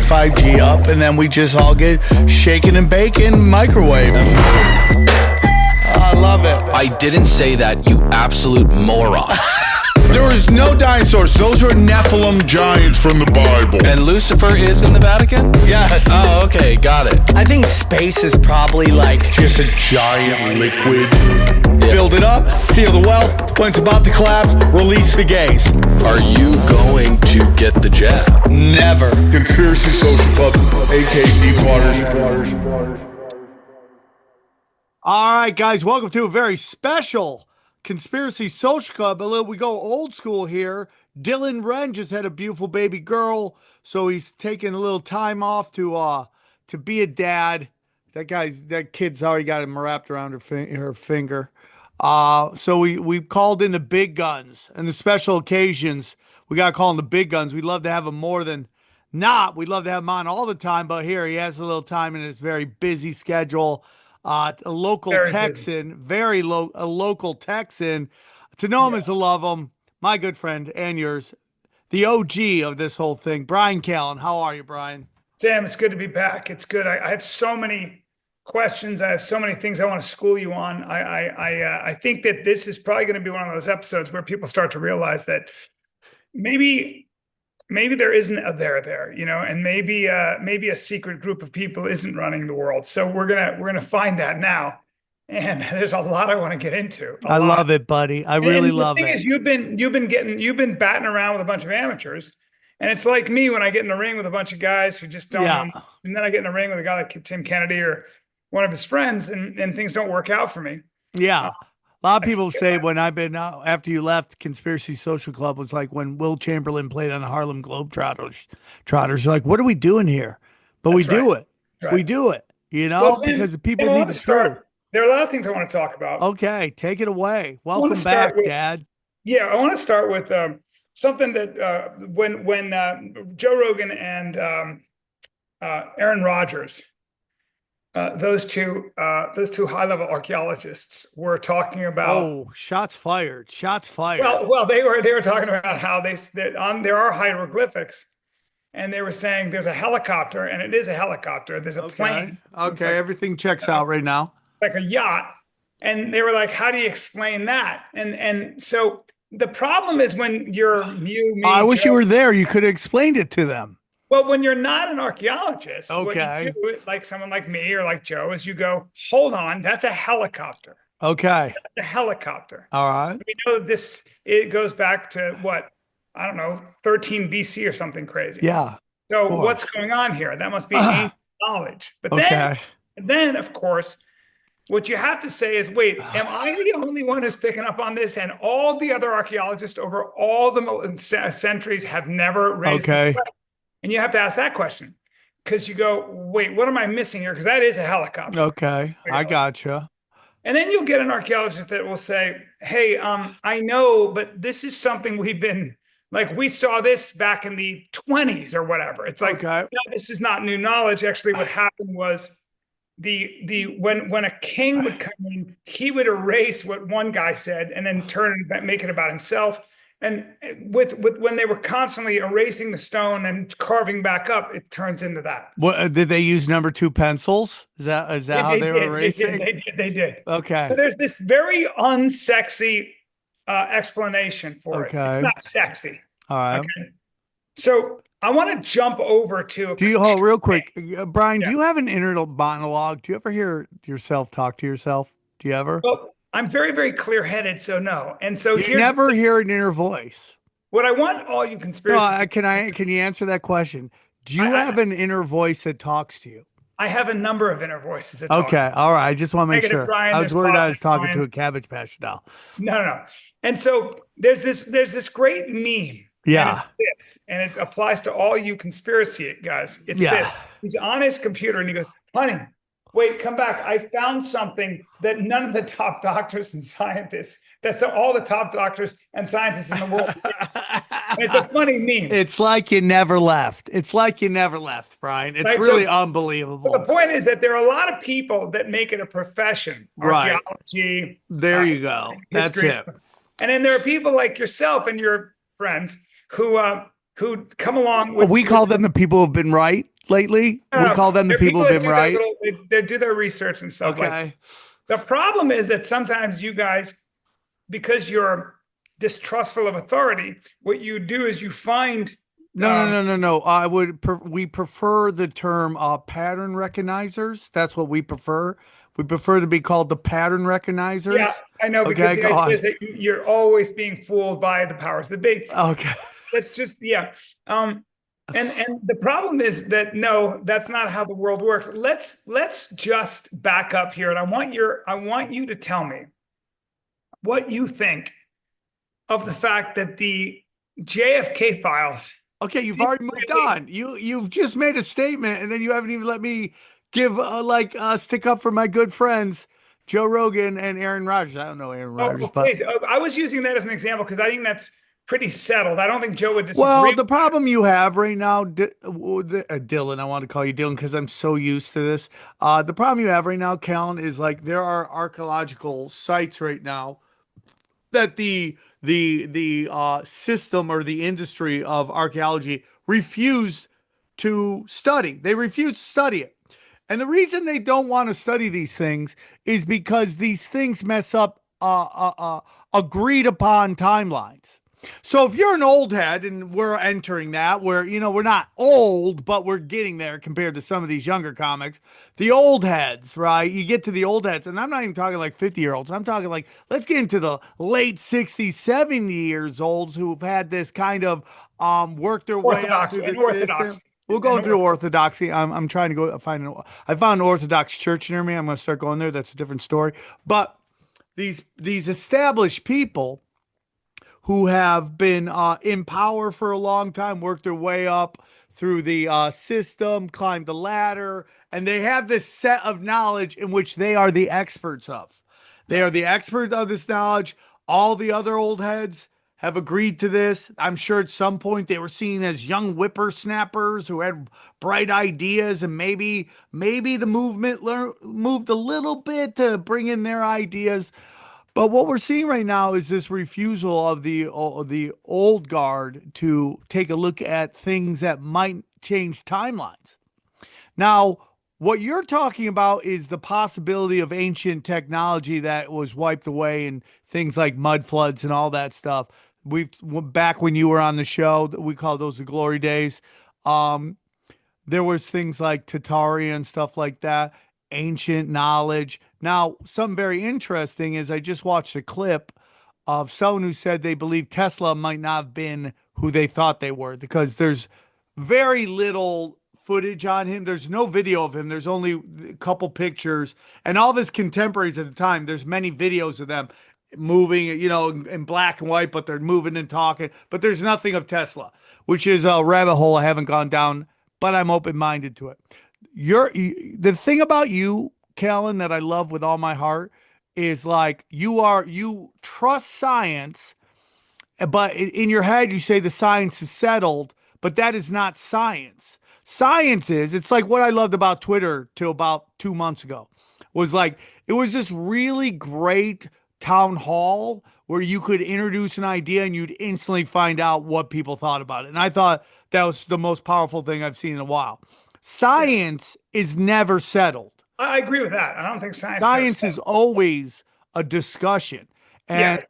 5G up, and then we just all get shaken and baking microwave. I love it. I didn't say that, you absolute moron. There was no dinosaurs. Those were Nephilim giants from the Bible. And Lucifer is in the Vatican? Yes. Oh, okay, got it. I think space is probably like Just a giant liquid. Build it up, steal the wealth. When it's about to collapse, release the gays. Are you going to get the jab? Never. Conspiracy Social Club, aka Deep Waters. All right, guys, welcome to a very special Conspiracy Social Club. We go old school here. Dylan Wren just had a beautiful baby girl, so he's taking a little time off to be a dad. That kid's already got him wrapped around her finger. So we called in the big guns and the special occasions. We got to call in the big guns. We'd love to have him more than not. We'd love to have him on all the time, but here he has a little time in his very busy schedule. A local Texan, a local Texan. To know him is to love him. My good friend and yours, the OG of this whole thing, Bryan Callen. How are you, Bryan? Sam, it's good to be back. It's good. I have so many questions. I have so many things I want to school you on. I think that this is probably going to be one of those episodes where people start to realize that maybe there isn't a there, and maybe a secret group of people isn't running the world. So we're gonna find that now, and there's a lot I want to get into. I love it, buddy. I really love it. The thing is, you've been batting around with a bunch of amateurs, and it's like me when I get in the ring with a bunch of guys who just don't. Yeah. And then I get in the ring with a guy like Tim Kennedy or one of his friends, and things don't work out for me. Yeah. A lot of people say when I've been out after you left, Conspiracy Social Club was like when Will Chamberlain played on the Harlem Globetrotters. They're like, what are we doing here? But we do it. Right. We do it, because the people need to start. There are a lot of things I want to talk about. Okay, take it away. Welcome back, Dad. Yeah, I want to start with something that when Joe Rogan and Aaron Rodgers, those two high-level archaeologists were talking about. Oh, shots fired! Shots fired. Well, they were talking about how there are hieroglyphics, and they were saying there's a helicopter, and it is a helicopter. There's a plane. Okay, like, everything checks out right now. Like a yacht, and they were like, "How do you explain that?" And so the problem is when me. I wish you were there. You could have explained it to them. Well, when you're not an archaeologist, okay, what you do, like someone like me or like Joe, is you go, hold on, that's a helicopter. Okay. That's a helicopter. All right. We know it goes back to what? I don't know, 13 BC or something crazy. Yeah. So what's going on here? That must be ancient knowledge. But then, of course, what you have to say is, wait, am I the only one who's picking up on this? And all the other archaeologists over all the centuries have never raised this question? And you have to ask that question because you go, wait, what am I missing here? Because that is a helicopter. Okay, I gotcha. And then you'll get an archaeologist that will say, hey, I know, but this is something we've been, like, we saw this back in the 20s or whatever. It's like, no, this is not new knowledge. Actually, what happened was when a king would come in, he would erase what one guy said and then make it about himself. And with when they were constantly erasing the stone and carving back up, it turns into that. What did they use? Number 2 pencils? Is that how they were erasing? They did. Okay. So there's this very unsexy explanation for it. It's not sexy. All right. Okay? So I want to jump over to. Hold real quick, Bryan. Yeah. Do you have an inner monologue? Do you ever hear yourself talk to yourself? Do you ever? Well, I'm very, very clear-headed, so no. And so you never hear an inner voice. What I want all you conspiracy. No, can you answer that question? Do you have an inner voice that talks to you? I have a number of inner voices that talk to me. All right. I just want to make sure. Bryan, I was worried I was talking to a Cabbage Patch doll. No. And so there's this great meme. Yeah. And it applies to all you conspiracy guys. It's this. He's on his computer and he goes, honey, wait, come back. I found something that none of the top doctors and scientists, that's all the top doctors and scientists in the world. It's a funny meme. It's like you never left. Bryan. It's really unbelievable. The point is that there are a lot of people that make it a profession. Archaeology. There you go. That's it. And then there are people like yourself and your friends who who come along with. We call them the people who've been right lately. We call them the They're people who've been right. They do their research and stuff. Okay. The problem is that sometimes you guys, because you're distrustful of authority, what you do is you find. No. We prefer the term pattern recognizers. That's what we prefer. We prefer to be called the pattern recognizers. Yeah, I know, because okay, the idea is that you're always being fooled by the powers that be. Okay. That's just, yeah. And the problem is that no, that's not how the world works. Let's just back up here, and I want you to tell me what you think of the fact that the JFK files. Okay, you've already moved on. You've just made a statement, and then you haven't even let me give stick up for my good friends Joe Rogan and Aaron Rodgers. I don't know Aaron Rodgers, but I was using that as an example because I think that's pretty settled. I don't think Joe would disagree. Well, the problem you have right now, Dylan, I want to call you Dylan because I'm so used to this. The problem you have right now, Callen, is like there are archaeological sites right now that the system or the industry of archaeology refused to study. They refuse to study it. And the reason they don't want to study these things is because these things mess up agreed upon timelines. So if you're an old head, and we're entering that, where, we're not old, but we're getting there compared to some of these younger comics, the old heads, right? You get to the old heads, and I'm not even talking like 50-year-olds. I'm talking like, let's get into the late 60s, 70 years olds who've had this kind of work their way up through the system. We'll go through orthodoxy. I'm trying to go find I found an Orthodox church near me. I'm going to start going there. That's a different story. But these established people who have been in power for a long time, worked their way up through the system, climbed the ladder, and they have this set of knowledge in which they are the experts of. They are the experts of this knowledge. All the other old heads have agreed to this. I'm sure at some point they were seen as young whippersnappers who had bright ideas, and maybe the movement moved a little bit to bring in their ideas. But what we're seeing right now is this refusal of the old guard to take a look at things that might change timelines. Now, what you're talking about is the possibility of ancient technology that was wiped away and things like mud floods and all that stuff. Back when you were on the show, we call those the glory days. There was things like Tatari and stuff like that, ancient knowledge. Now, something very interesting is I just watched a clip of someone who said they believe Tesla might not have been who they thought they were, because there's very little footage on him. There's no video of him. There's only a couple pictures, and all of his contemporaries at the time, there's many videos of them moving, in black and white, but they're moving and talking, but there's nothing of Tesla, which is a rabbit hole I haven't gone down, but I'm open-minded to it. The thing about you, Callen, that I love with all my heart is like you trust science, but in your head you say the science is settled, but that is not science. Science is, it's like what I loved about Twitter till about 2 months ago, was like, it was this really great town hall where you could introduce an idea and you'd instantly find out what people thought about it. And I thought that was the most powerful thing I've seen in a while. Science is never settled. I agree with that. I don't think science is always a discussion. And,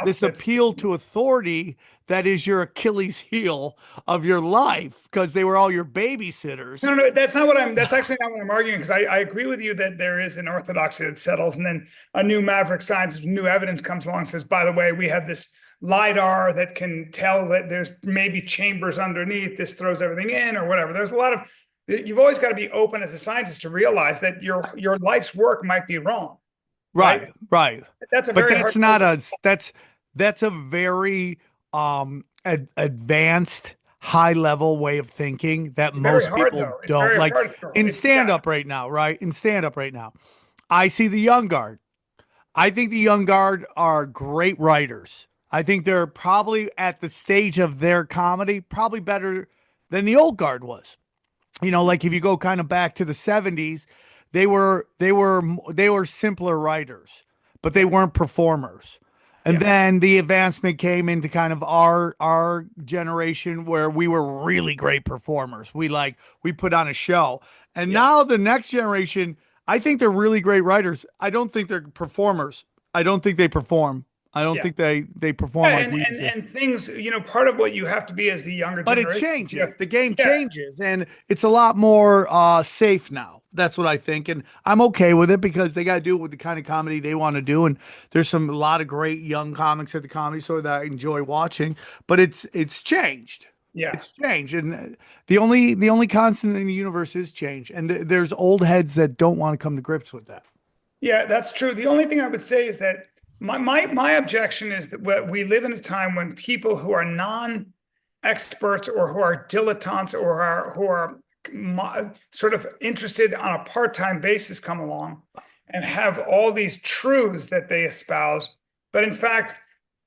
this appeal to authority that is your Achilles heel of your life, because they were all your babysitters. No, that's actually not what I'm arguing, because I agree with you that there is an orthodoxy that settles, and then a new maverick science, new evidence comes along and says, by the way, we have this LiDAR that can tell that there's maybe chambers underneath, this throws everything in or whatever. There's a lot of, you've always got to be open as a scientist to realize that your life's work might be wrong. Right. That's a very that's a very advanced, high level way of thinking that most people don't like. In stand up right now, I see the young guard. I think the young guard are great writers. I think they're probably at the stage of their comedy, probably better than the old guard was. Like if you go kind of back to the 70s, they were simpler writers, but they weren't performers. And then the advancement came into kind of our generation where we were really great performers. We put on a show. And now the next generation, I think they're really great writers. I don't think they're performers. I don't think they perform. I don't think they perform like we used to. And things, part of what you have to be as the younger But generation. it changes. The game changes, and it's a lot more safe now. That's what I think, and I'm okay with it because they got to do it with the kind of comedy they want to do. And there's a lot of great young comics at the Comedy Store that I enjoy watching. But it's changed. Yeah, it's changed, and the only constant in the universe is change. And there's old heads that don't want to come to grips with that. Yeah, that's true. The only thing I would say is that my objection is that we live in a time when people who are non-experts or who are dilettantes or who are sort of interested on a part-time basis come along and have all these truths that they espouse. But in fact,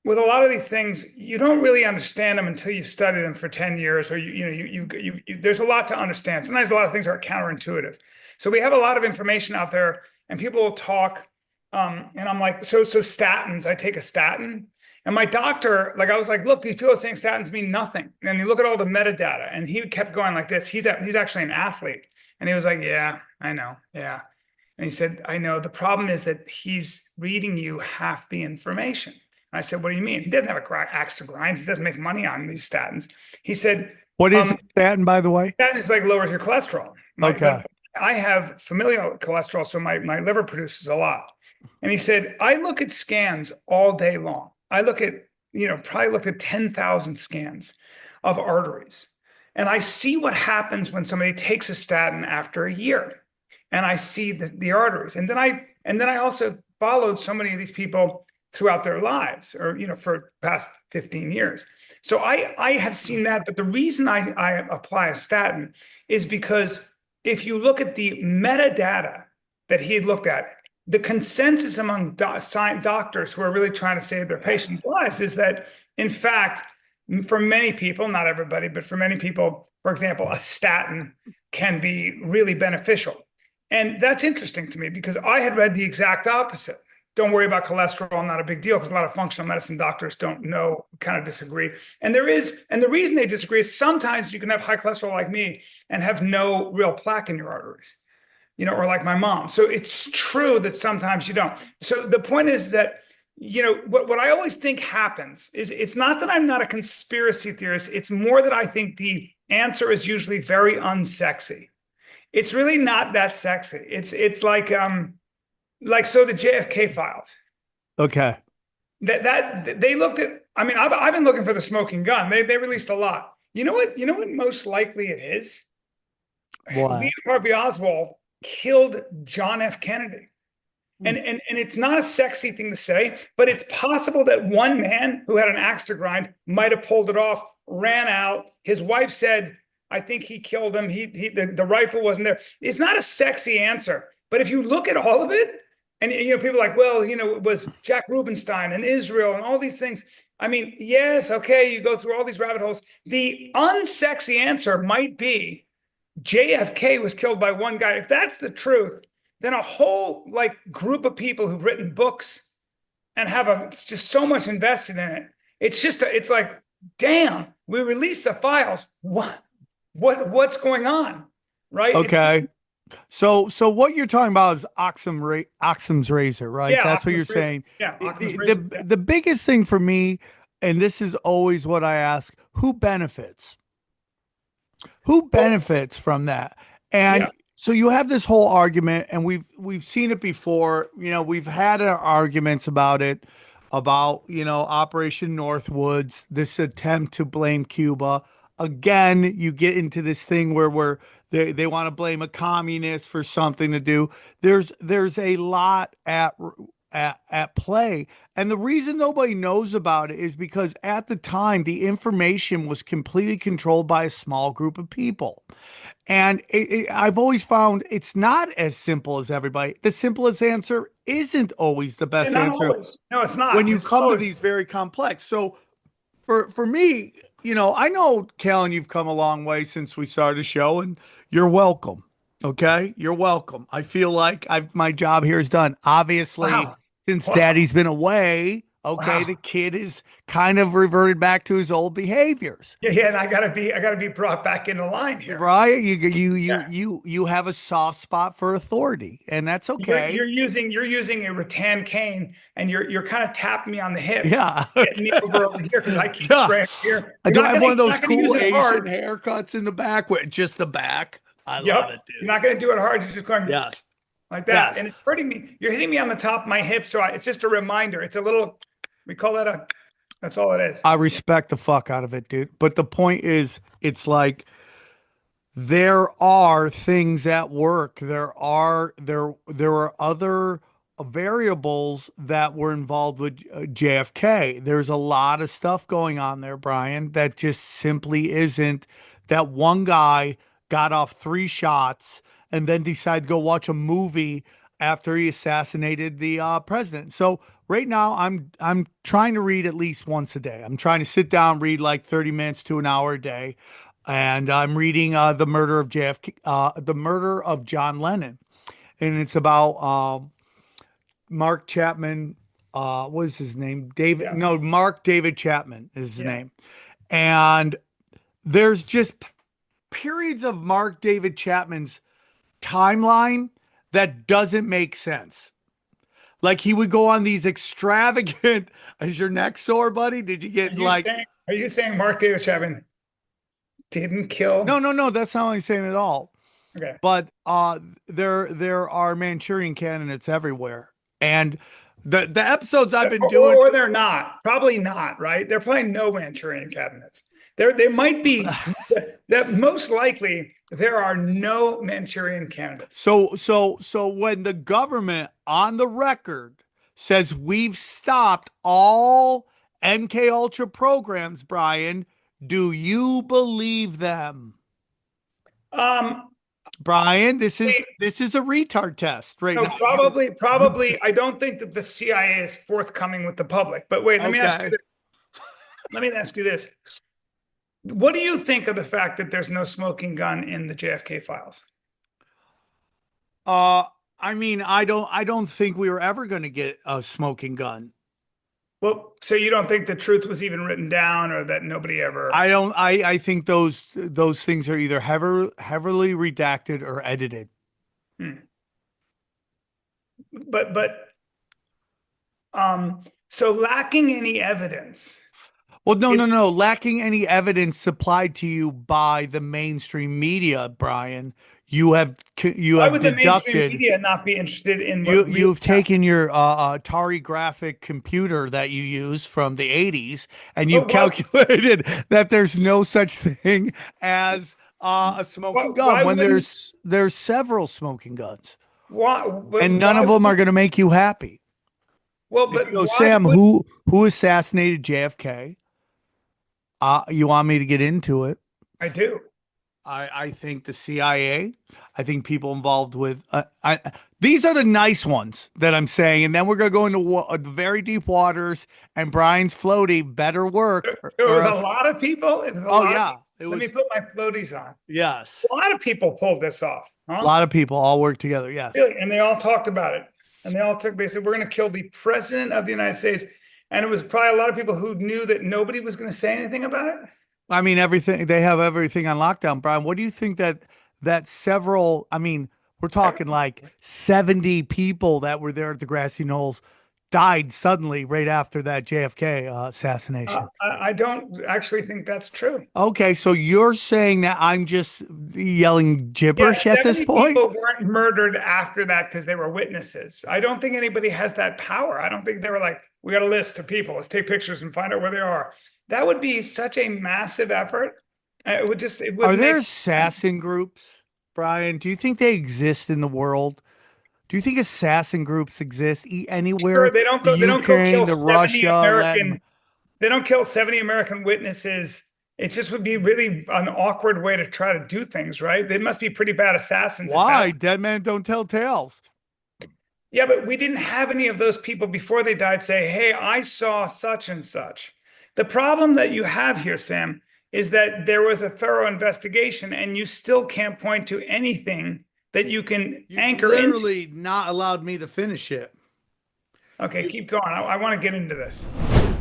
with a lot of these things, you don't really understand them until you study them for 10 years, or there's a lot to understand. Sometimes a lot of things are counterintuitive. So we have a lot of information out there, and people will talk, and I'm like, so statins, I take a statin. And my doctor, I was like, look, these people are saying statins mean nothing. And you look at all the metadata, and he kept going like this. He's actually an athlete. And he was like, yeah, I know. Yeah. And he said, I know. The problem is that he's reading you half the information. And I said, what do you mean? He doesn't have a axe to grind. He doesn't make money on these statins. He said, what is a statin, by the way? Statin is lowers your cholesterol. Okay. I have familial cholesterol, so my liver produces a lot. And he said, I look at scans all day long. I look at, probably looked at 10,000 scans of arteries. And I see what happens when somebody takes a statin after a year. And I see the arteries. And then I also followed so many of these people throughout their lives, or, for the past 15 years. So I have seen that. But the reason I apply a statin is because if you look at the metadata that he had looked at, the consensus among doctors who are really trying to save their patients' lives is that, in fact, for many people, not everybody, but for many people, for example, a statin can be really beneficial. And that's interesting to me because I had read the exact opposite. Don't worry about cholesterol, not a big deal, because a lot of functional medicine doctors don't know, kind of disagree. And the reason they disagree is sometimes you can have high cholesterol like me and have no real plaque in your arteries. Or like my mom. So it's true that sometimes you don't. So the point is that, what I always think happens is it's not that I'm not a conspiracy theorist. It's more that I think the answer is usually very unsexy. It's really not that sexy. It's like the JFK files. Okay. That they looked at, I've been looking for the smoking gun. They released a lot. You know what most likely it is? What? Lee Harvey Oswald killed John F. Kennedy. And it's not a sexy thing to say, but it's possible that one man who had an axe to grind might have pulled it off, ran out. His wife said, I think he killed him. The rifle wasn't there. It's not a sexy answer. But if you look at all of it, and people are like, well, it was Jack Rubenstein and Israel and all these things. Yes, okay, you go through all these rabbit holes. The unsexy answer might be JFK was killed by one guy. If that's the truth, then a whole group of people who've written books and have just so much invested in it. It's like, damn, we released the files. What's going on? Right? Okay. So what you're talking about is Occam's razor, right? Yeah, that's what you're Occam's razor. saying. Yeah, Occam's razor. The biggest thing for me, and this is always what I ask, who benefits? Who benefits from that? And so you have this whole argument, and we've seen it before. We've had our arguments about it, about Operation Northwoods, this attempt to blame Cuba. Again, you get into this thing where they want to blame a communist for something to do. There's a lot at play. And the reason nobody knows about it is because at the time, the information was completely controlled by a small group of people. And I've always found it's not as simple as everybody. The simplest answer isn't always the best answer. Always. No, it's not. When you come to these very complex. So for me, I know, Callen, you've come a long way since we started the show, and you're welcome. Okay? You're welcome. I feel like my job here is done. Obviously, since Daddy's been away, Okay, Wow. the kid is kind of reverted back to his old behaviors. Yeah, and I gotta be brought back into line here. Right? You have a soft spot for authority, and that's okay. You're using a rattan cane, and you're kind of tapping me on the hip, Yeah. getting me over here because I keep Yeah. straying here. I don't have one of You're those not gonna use cool it Asian hard. haircuts in the back with just the back. I love Yep. it, dude. You're not gonna do it hard. You're just going Yes. like that, Yes. and it's hurting me. You're hitting me on the top of my hip, so it's just a reminder. It's a little. We call that a. That's all it is. I respect the fuck out of it, dude. But the point is, it's like there are things at work. There are other variables that were involved with JFK. There's a lot of stuff going on there, Brian, that just simply isn't that one guy got off 3 shots and then decided to go watch a movie after he assassinated the president. So right now I'm trying to read at least once a day. I'm trying to sit down, read like 30 minutes to an hour a day. And I'm reading the murder of the murder of John Lennon, and it's about Mark Chapman. What is his name? David? Yeah. No, Mark David Chapman is his Yeah. name. And there's just periods of Mark David Chapman's timeline that doesn't make sense. Like he would go on these extravagant. Is your neck sore, buddy? Did you get Are you saying Mark David Chapman didn't kill? No. That's not what I'm saying at all. Okay. But there are Manchurian candidates everywhere, and the episodes I've been doing, or they're not. Probably not. Right? They're probably no Manchurian cabinets. There might be that most likely there are no Manchurian candidates. So when the government on the record says we've stopped all MK Ultra programs, Brian, do you believe them? Brian, this is a retard test right now. Probably. I don't think that the CIA is forthcoming with the public. But wait, let me ask you this. Let me ask you this. What do you think of the fact that there's no smoking gun in the JFK files? I mean, I don't think we were ever going to get a smoking gun. Well, so you don't think the truth was even written down, or that nobody ever? I don't. I think those things are either heavily redacted or edited. So lacking any evidence. Well, no. Lacking any evidence supplied to you by the mainstream media, Brian. You have Why would deducted. The mainstream media not be interested in what you've taken your Atari graphic computer that you use from the 80s, and you've calculated that there's no such thing as a smoking gun when there's several smoking guns. And none of them are going to make you happy. Well, but Sam, who assassinated JFK? You want me to get into it? I do. I think the CIA. I think people involved with these are the nice ones that I'm saying, and then we're gonna go into the very deep waters. And Brian's floaty better work. There was a lot of people. It was a lot. Let me put my floaties on. Yes, a lot of people pulled this off. Huh? A lot of people all worked together. Yes, really, and they all talked about it. And they said we're going to kill the president of the United States, and it was probably a lot of people who knew that nobody was going to say anything about it. I mean, they have everything on lockdown, Brian. What do you think that several, I mean, we're talking like 70 people that were there at the grassy knolls died suddenly right after that JFK assassination. I don't actually think that's true. Okay, so you're saying that I'm just yelling gibberish at this point? People weren't murdered after that because they were witnesses. I don't think anybody has that power. I don't think they were like, we got a list of people. Let's take pictures and find out where they are. That would be such a massive effort. Are there assassin groups, Brian? Do you think they exist in the world? Do you think assassin groups exist anywhere? Sure, they don't go. Ukraine, the Russia. They don't kill 70 American witnesses. It just would be really an awkward way to try to do things, right? They must be pretty bad assassins. Why? Dead men don't tell tales. Yeah, but we didn't have any of those people before they died say, hey, I saw such and such. The problem that you have here, Sam, is that there was a thorough investigation and you still can't point to anything that you can anchor into. Literally not allowed me to finish it. Okay, keep going. I want to get into this.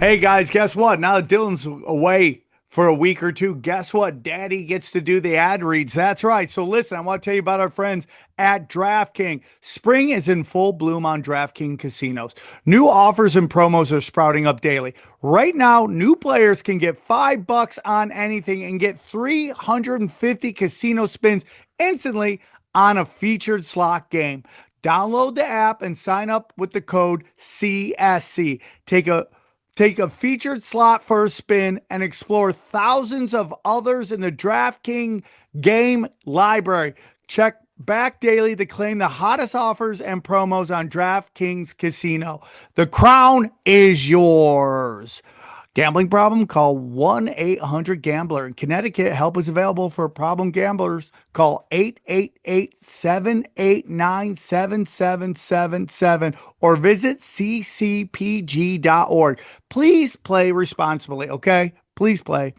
Hey guys, guess what? Now that Dylan's away for a week or two, guess what? Daddy gets to do the ad reads. That's right. So listen, I want to tell you about our friends at DraftKings. Spring is in full bloom on DraftKings casinos. New offers and promos are sprouting up daily. Right now, new players can get $5 on anything and get 350 casino spins instantly on a featured slot game. Download the app and sign up with the code CSC. Take a featured slot for a spin and explore thousands of others in the DraftKings game library. Check back daily to claim the hottest offers and promos on DraftKings Casino. The crown is yours. Gambling problem? Call 1-800-GAMBLER. In Connecticut, help is available for problem gamblers. Call 888-789-7777 or visit ccpg.org. Please play responsibly, okay? Please play.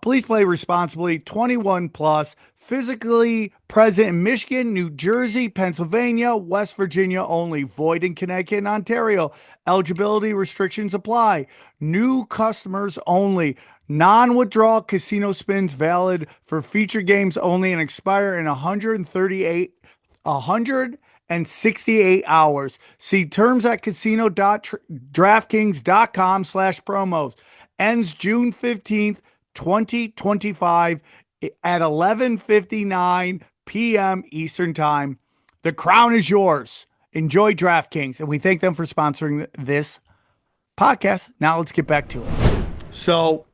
Please play responsibly. 21 plus, physically present in Michigan, New Jersey, Pennsylvania, West Virginia only. Void in Connecticut and Ontario. Eligibility restrictions apply. New customers only. Non-withdrawal casino spins valid for feature games only and expire in 168 hours. See terms at casino.draftkings.com/promos. Ends June 15th, 2025 at 11:59 p.m. Eastern Time. The crown is yours. Enjoy DraftKings, and we thank them for sponsoring this podcast. Now let's get back to it. So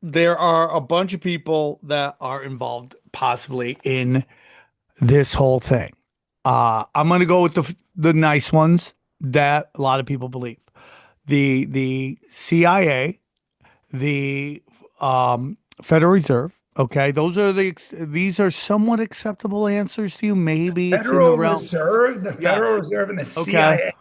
there are a bunch of people that are involved possibly in this whole thing. I'm going to go with the nice ones that a lot of people believe. The CIA, the Federal Reserve. Okay, these are somewhat acceptable answers to you. Maybe it's in the realm. The Federal Reserve, and the CIA. Okay.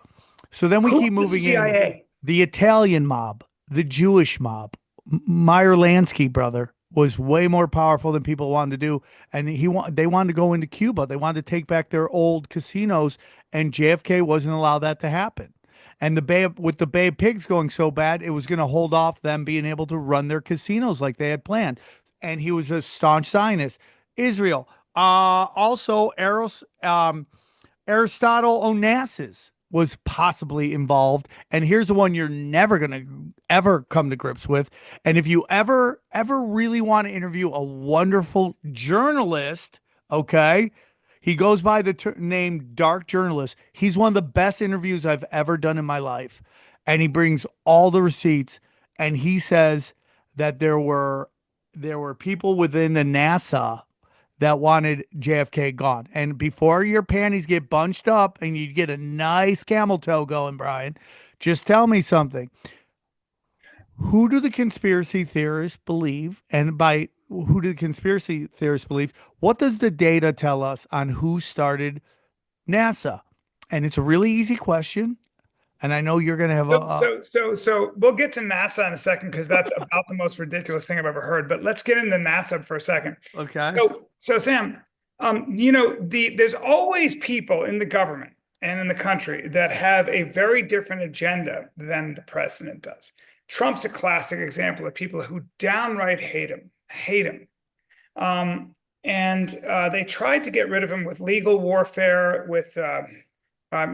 So then we keep moving in. The Italian mob, the Jewish mob. Meyer Lansky, brother, was way more powerful than people wanted to do, and they wanted to go into Cuba. They wanted to take back their old casinos, and JFK wasn't allowed that to happen. And with the Bay of Pigs going so bad, it was going to hold off them being able to run their casinos like they had planned. And he was a staunch Zionist. Israel. Also, Aristotle Onassis was possibly involved. And here's the one you're never going to ever come to grips with. And if you ever really want to interview a wonderful journalist, okay, he goes by the name Dark Journalist. He's one of the best interviews I've ever done in my life. And he brings all the receipts. And he says that there were people within the NASA that wanted JFK gone. And before your panties get bunched up and you get a nice camel toe going, Bryan, just tell me something. Who do the conspiracy theorists believe? And by who do the conspiracy theorists believe? What does the data tell us on who started NASA? And it's a really easy question. And I know you're going to have So we'll get to NASA in a second, because that's about the most ridiculous thing I've ever heard. But let's get into NASA for a second. Okay. So Sam, there's always people in the government and in the country that have a very different agenda than the president does. Trump's a classic example of people who downright hate him. And they tried to get rid of him with legal warfare,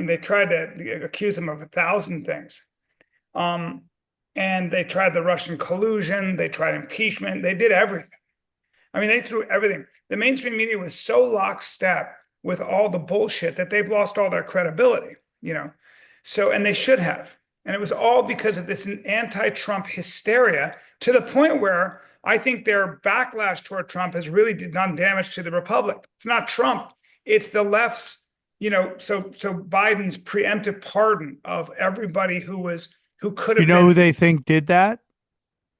they tried to accuse him of 1,000 things. And they tried the Russian collusion. They tried impeachment. They did everything. They threw everything. The mainstream media was so lockstep with all the bullshit that they've lost all their credibility, and they should have. And it was all because of this anti-Trump hysteria, to the point where I think their backlash toward Trump has really done damage to the Republic. It's not Trump. It's the left's, so Biden's preemptive pardon of everybody who could have who they think did that?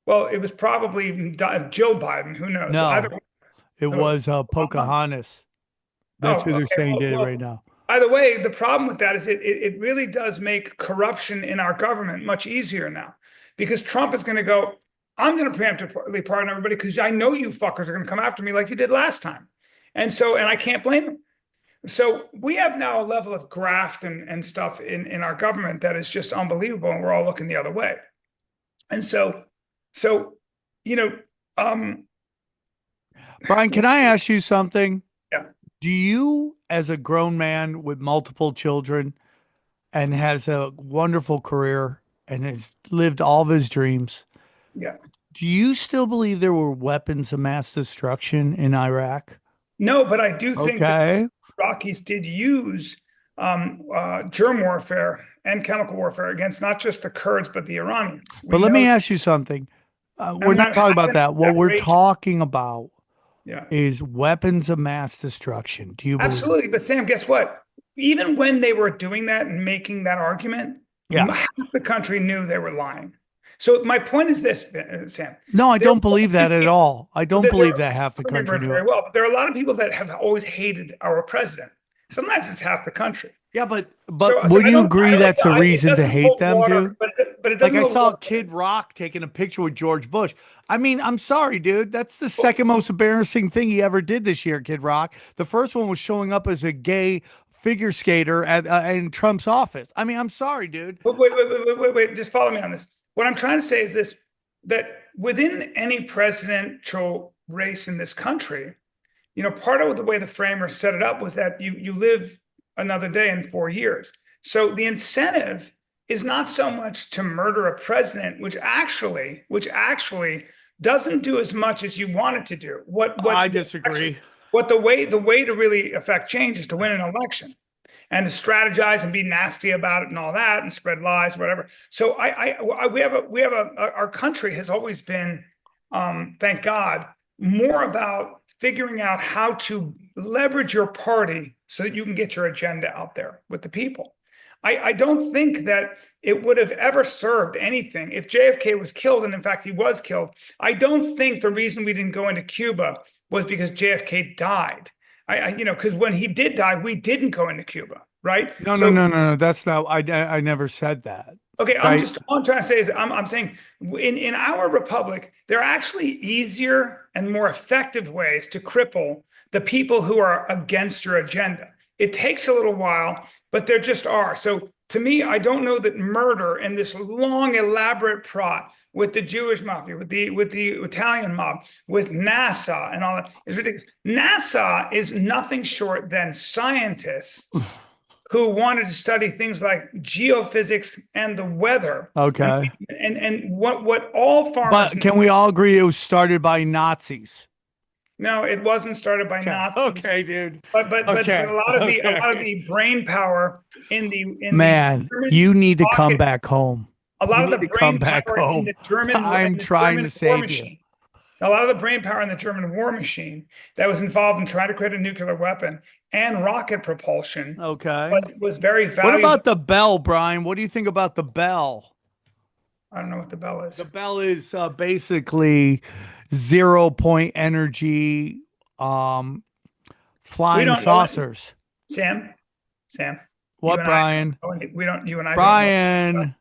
Well, it was probably Jill Biden. Who knows? No, it was Pocahontas. That's who they're saying did it right now. By the way, the problem with that is it really does make corruption in our government much easier now, because Trump is going to go, I'm going to preemptively pardon everybody because I know you fuckers are going to come after me like you did last time. And I can't blame him. So we have now a level of graft and stuff in our government that is just unbelievable, and we're all looking the other way. And so, you know, Bryan, can I ask you something? yeah, Do you, as a grown man with multiple children and has a wonderful career and has lived all of his dreams, yeah. do you still believe there were weapons of mass destruction in Iraq? No, but I do think that Okay. Rockies did use germ warfare and chemical warfare against not just the Kurds, but the Iranians. But let me ask you something. We're not talking about that. What we're talking about yeah, is weapons of mass destruction. Do you believe? absolutely. But Sam, guess what? Even when they were doing that and making that argument, half the country knew they were lying. So my point is this, Sam. No, I don't believe that at all. I don't believe that half the country knew very well. But there are a lot of people that have always hated our president. Sometimes it's half the country. Yeah, but would you agree that's a reason to hate them, dude? But it Like doesn't. I saw Kid Rock taking a picture with George Bush. I mean, I'm sorry, dude. That's the second most embarrassing thing he ever did this year, Kid Rock. The first one was showing up as a gay figure skater at in Trump's office. I mean, I'm sorry, dude. Wait. Just follow me on this. What I'm trying to say is this: that within any presidential race in this country, part of the way the framers set it up was that you live another day in 4 years. So the incentive is not so much to murder a president, which actually doesn't do as much as you want it to do. What I disagree. What the way to really affect change is to win an election and to strategize and be nasty about it and all that and spread lies, whatever. So our country has always been, thank God, more about figuring out how to leverage your party so that you can get your agenda out there with the people. I don't think that it would have ever served anything if JFK was killed, and in fact he was killed. I don't think the reason we didn't go into Cuba was because JFK died. Because when he did die, we didn't go into Cuba, right? No. That's not. I never said that. Okay, right? All I'm trying to say is I'm saying in our republic, there are actually easier and more effective ways to cripple the people who are against your agenda. It takes a little while, but there just are. So to me, I don't know that murder and this long, elaborate plot with the Jewish mafia, with the Italian mob, with NASA and all that is ridiculous. NASA is nothing short than scientists who wanted to study things like geophysics and the weather. Okay. And what all farmers. But can we all agree it was started by Nazis? No, it wasn't started by Nazis. Okay, dude. But a lot of the brain power in the you need to come back home. A lot of the brain power in the German. I'm trying to save you. A lot of the brain power in the German war machine that was involved in trying to create a nuclear weapon and rocket propulsion. Okay. Was very valuable. What about the bell, Bryan? What do you think about the bell? I don't know what the bell is. The bell is basically 0-point energy flying saucers. Sam. What, Bryan? We don't. You and I.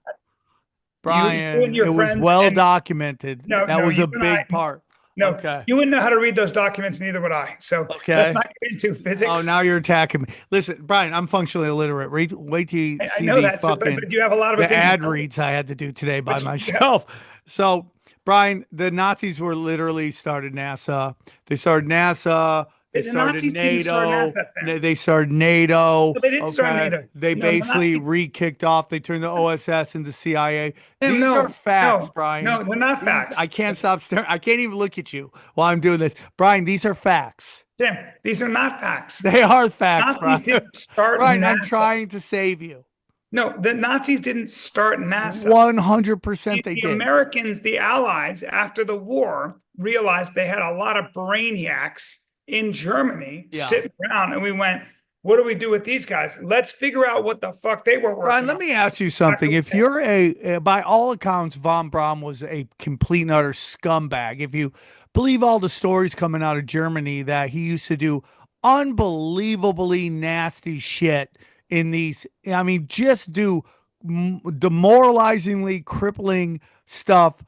Brian, it was well documented. That was a big part. No, okay. You wouldn't know how to read those documents, neither would I. So let's not get into physics. Oh, now you're attacking me. Listen, Bryan, I'm functionally illiterate. Wait till you see but you have a lot of the ad reads I had to do today by myself. So, Bryan, the Nazis were literally started NASA. They started NASA. They started NATO. They started NATO. But they didn't start NATO. They basically re-kicked off. They turned the OSS into CIA. These are facts, Bryan. No, they're not facts. I can't stop staring. I can't even look at you while I'm doing this. Bryan, these are facts. Tim, these are not facts. They are facts, Nazis didn't start Bryan, NASA. I'm trying to save you. No, the Nazis didn't start NASA. 100% they did. The Americans, the Allies, after the war, realized they had a lot of brainiacs in Germany sitting around, and we went, what do we do with these guys? Let's figure out what the fuck they were working Bryan, let me ask you something. If you're by all accounts, von Braun was a complete and utter scumbag. If you believe all the stories coming out of Germany that he used to do unbelievably nasty shit in these, I mean, just do demoralizingly crippling stuff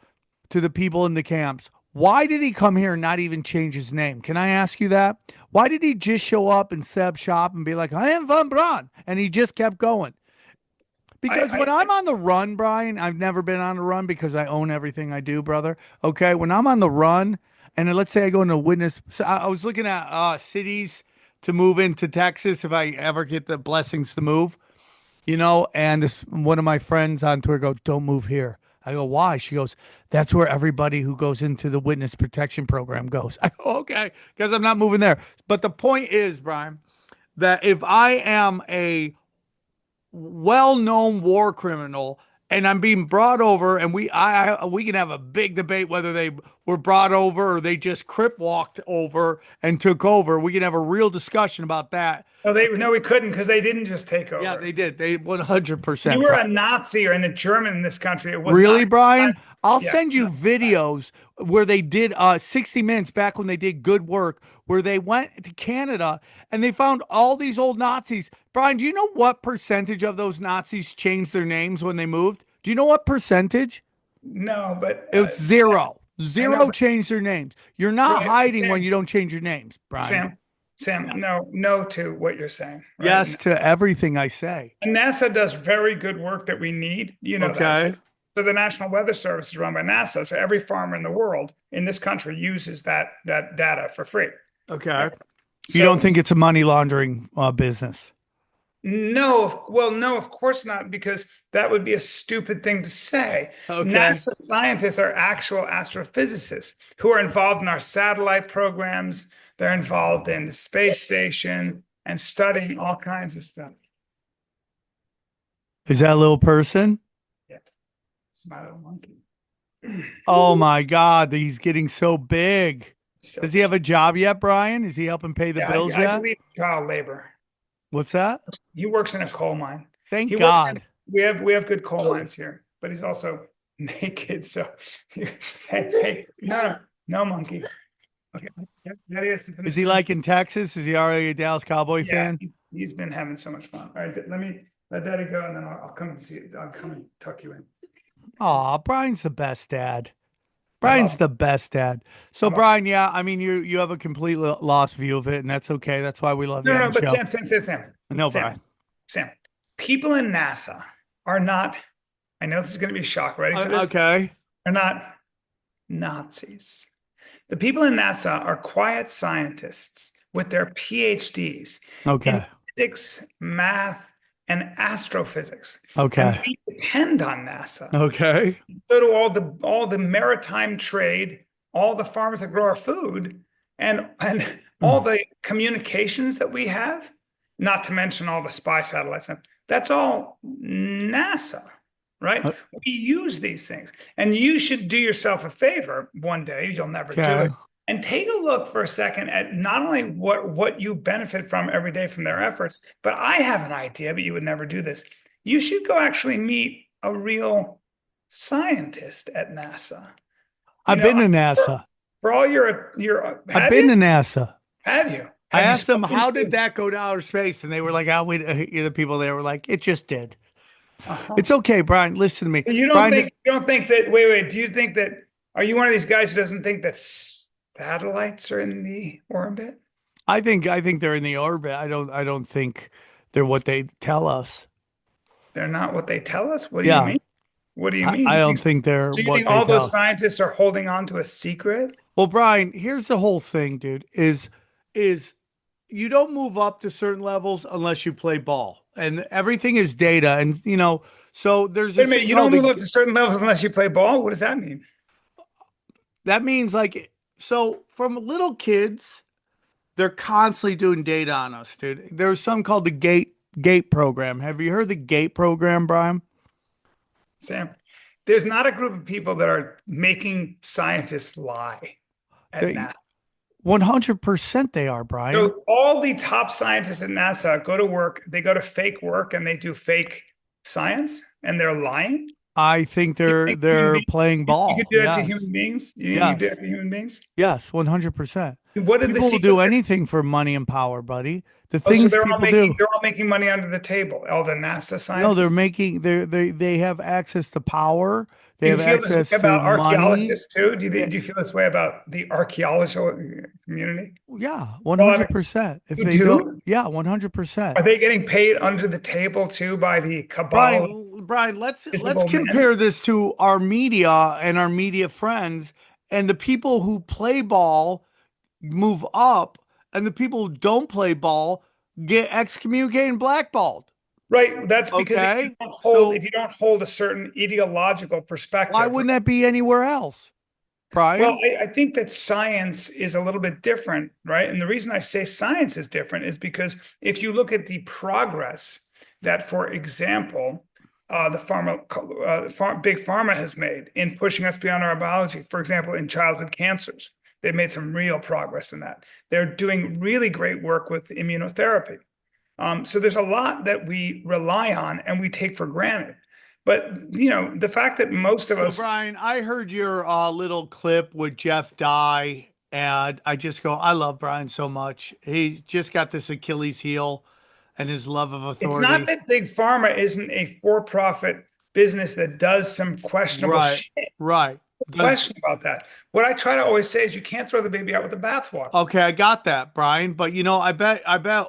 to the people in the camps. Why did he come here and not even change his name? Can I ask you that? Why did he just show up and set up shop and be like, I am Von Braun? And he just kept going. Because when I'm on the run, Brian, I've never been on the run because I own everything I do, brother. Okay. When I'm on the run, and then let's say I go into witness, so I was looking at cities to move into Texas if I ever get the blessings to move, and one of my friends on tour go, don't move here. I go, why? She goes, that's where everybody who goes into the witness protection program goes. I go, okay, because I'm not moving there. But the point is, Brian, that if I am a well-known war criminal and I'm being brought over, and we can have a big debate whether they were brought over or they just crip walked over and took over. We can have a real discussion about that. No, we couldn't, because they didn't just take over. Yeah, they did. They 100%. You were a Nazi or a German in this country. It was really, not, Brian? I'll yeah. send you videos where they did 60 Minutes back when they did good work, where they went to Canada and they found all these old Nazis. Brian, do you know what percentage of those Nazis changed their names when they moved? Do you know what percentage? No, but it's zero. Zero changed their names. You're not hiding when you don't change your names, Brian. Sam, no to what you're saying. Right? Yes, to everything I say. And NASA does very good work that we need. Okay. So the National Weather Service is run by NASA. So every farmer in the world, in this country, uses that data for free. Okay. You don't think it's a money laundering business? No, of course not, because that would be a stupid thing to say. Okay. NASA scientists are actual astrophysicists who are involved in our satellite programs. They're involved in the space station and studying all kinds of stuff. Is that a little person? Yeah. It's my little monkey. Oh my God, he's getting so big. Does he have a job yet, Brian? Is he helping pay the bills yet? I believe child labor. What's that? He works in a coal mine. Thank God. We have good coal mines here, but he's also naked. So, hey, no, monkey. Okay. Is he like in Texas? Is he already a Dallas Cowboy fan? He's been having so much fun. All right, let Daddy go, and then I'll come and see it. I'll come and tuck you in. Oh, Brian's the best dad. Brian's the best dad. So, Brian, yeah, I mean, you have a complete lost view of it, and that's okay. That's why we love you. No, but Sam. No, Brian. Sam, people in NASA are not, I know this is going to be a shock. Ready for this? Okay. They're not Nazis. The people in NASA are quiet scientists with their PhDs in physics, math, and astrophysics. Okay. And we depend on NASA. Okay. So do all the maritime trade, all the farmers that grow our food, and all the communications that we have, not to mention all the spy satellites. That's all NASA, right? We use these things. And you should do yourself a favor one day, you'll never do it, and take a look for a second at not only what you benefit from every day from their efforts, but I have an idea, but you would never do this. You should go actually meet a real scientist at NASA. I've been to NASA. For all your I've been to NASA. Have you? I asked them, how did that go to outer space? And they were like, the people there were like, it just did. It's okay, Brian. Listen to me. You don't think that, wait, do you think that, are you one of these guys who doesn't think that satellites are in the orbit? I think they're in the orbit. I don't think they're what they tell us. They're not what they tell us? What do you mean? What do you mean? I don't think they're. Do you think all those scientists are holding on to a secret? Well, Brian, here's the whole thing, dude, is you don't move up to certain levels unless you play ball, and everything is data. And, so there's Wait a minute, you don't move up to certain levels unless you play ball? What does that mean? That means so from little kids, they're constantly doing data on us, dude. There's some called the GATE program. Have you heard the GATE program, Brian? Sam, there's not a group of people that are making scientists lie at NASA. 100% they are, Brian. So all the top scientists at NASA go to work, they go to fake work and they do fake science and they're lying? I think You think they're playing you could ball. do that to Yes. human beings? You think you Yes. do that to human beings? Yes, 100%. What did the People will secret? do anything for money and power, buddy. The Oh, so things people do. they're all making money under the table. All the NASA No, they're scientists. making they have access to power. They Do you have feel this way access to about money. archaeologists too? Eh, Do you feel this way about the archaeological community? Yeah, Well, I mean, 100%. If you they don't, do? yeah, 100%. Are they getting paid under the table too by the cabal of Brian, let's visible men? compare this to our media and our media friends, and the people who play ball move up, and the people who don't play ball get excommunicated and blackballed. Right. That's because Okay, if you don't hold a certain ideological why perspective. wouldn't that be anywhere else, Well, Brian? I think that science is a little bit different, right? And the reason I say science is different is because if you look at the progress that, for example, big pharma has made in pushing us beyond our biology, for example, in childhood cancers, they've made some real progress in that. They're doing really great work with immunotherapy. So there's a lot that we rely on and we take for granted. But the fact that most of So, us, Brian, I heard your little clip with Jeff Dye, and I just go, I love Brian so much. He just got this Achilles heel and his love of it's not authority. that big pharma isn't a for-profit business that does some questionable Right, shit. right. Question about that. What I try to always say is you can't throw the baby out with the bathwater. Okay, I got that, Brian. But I bet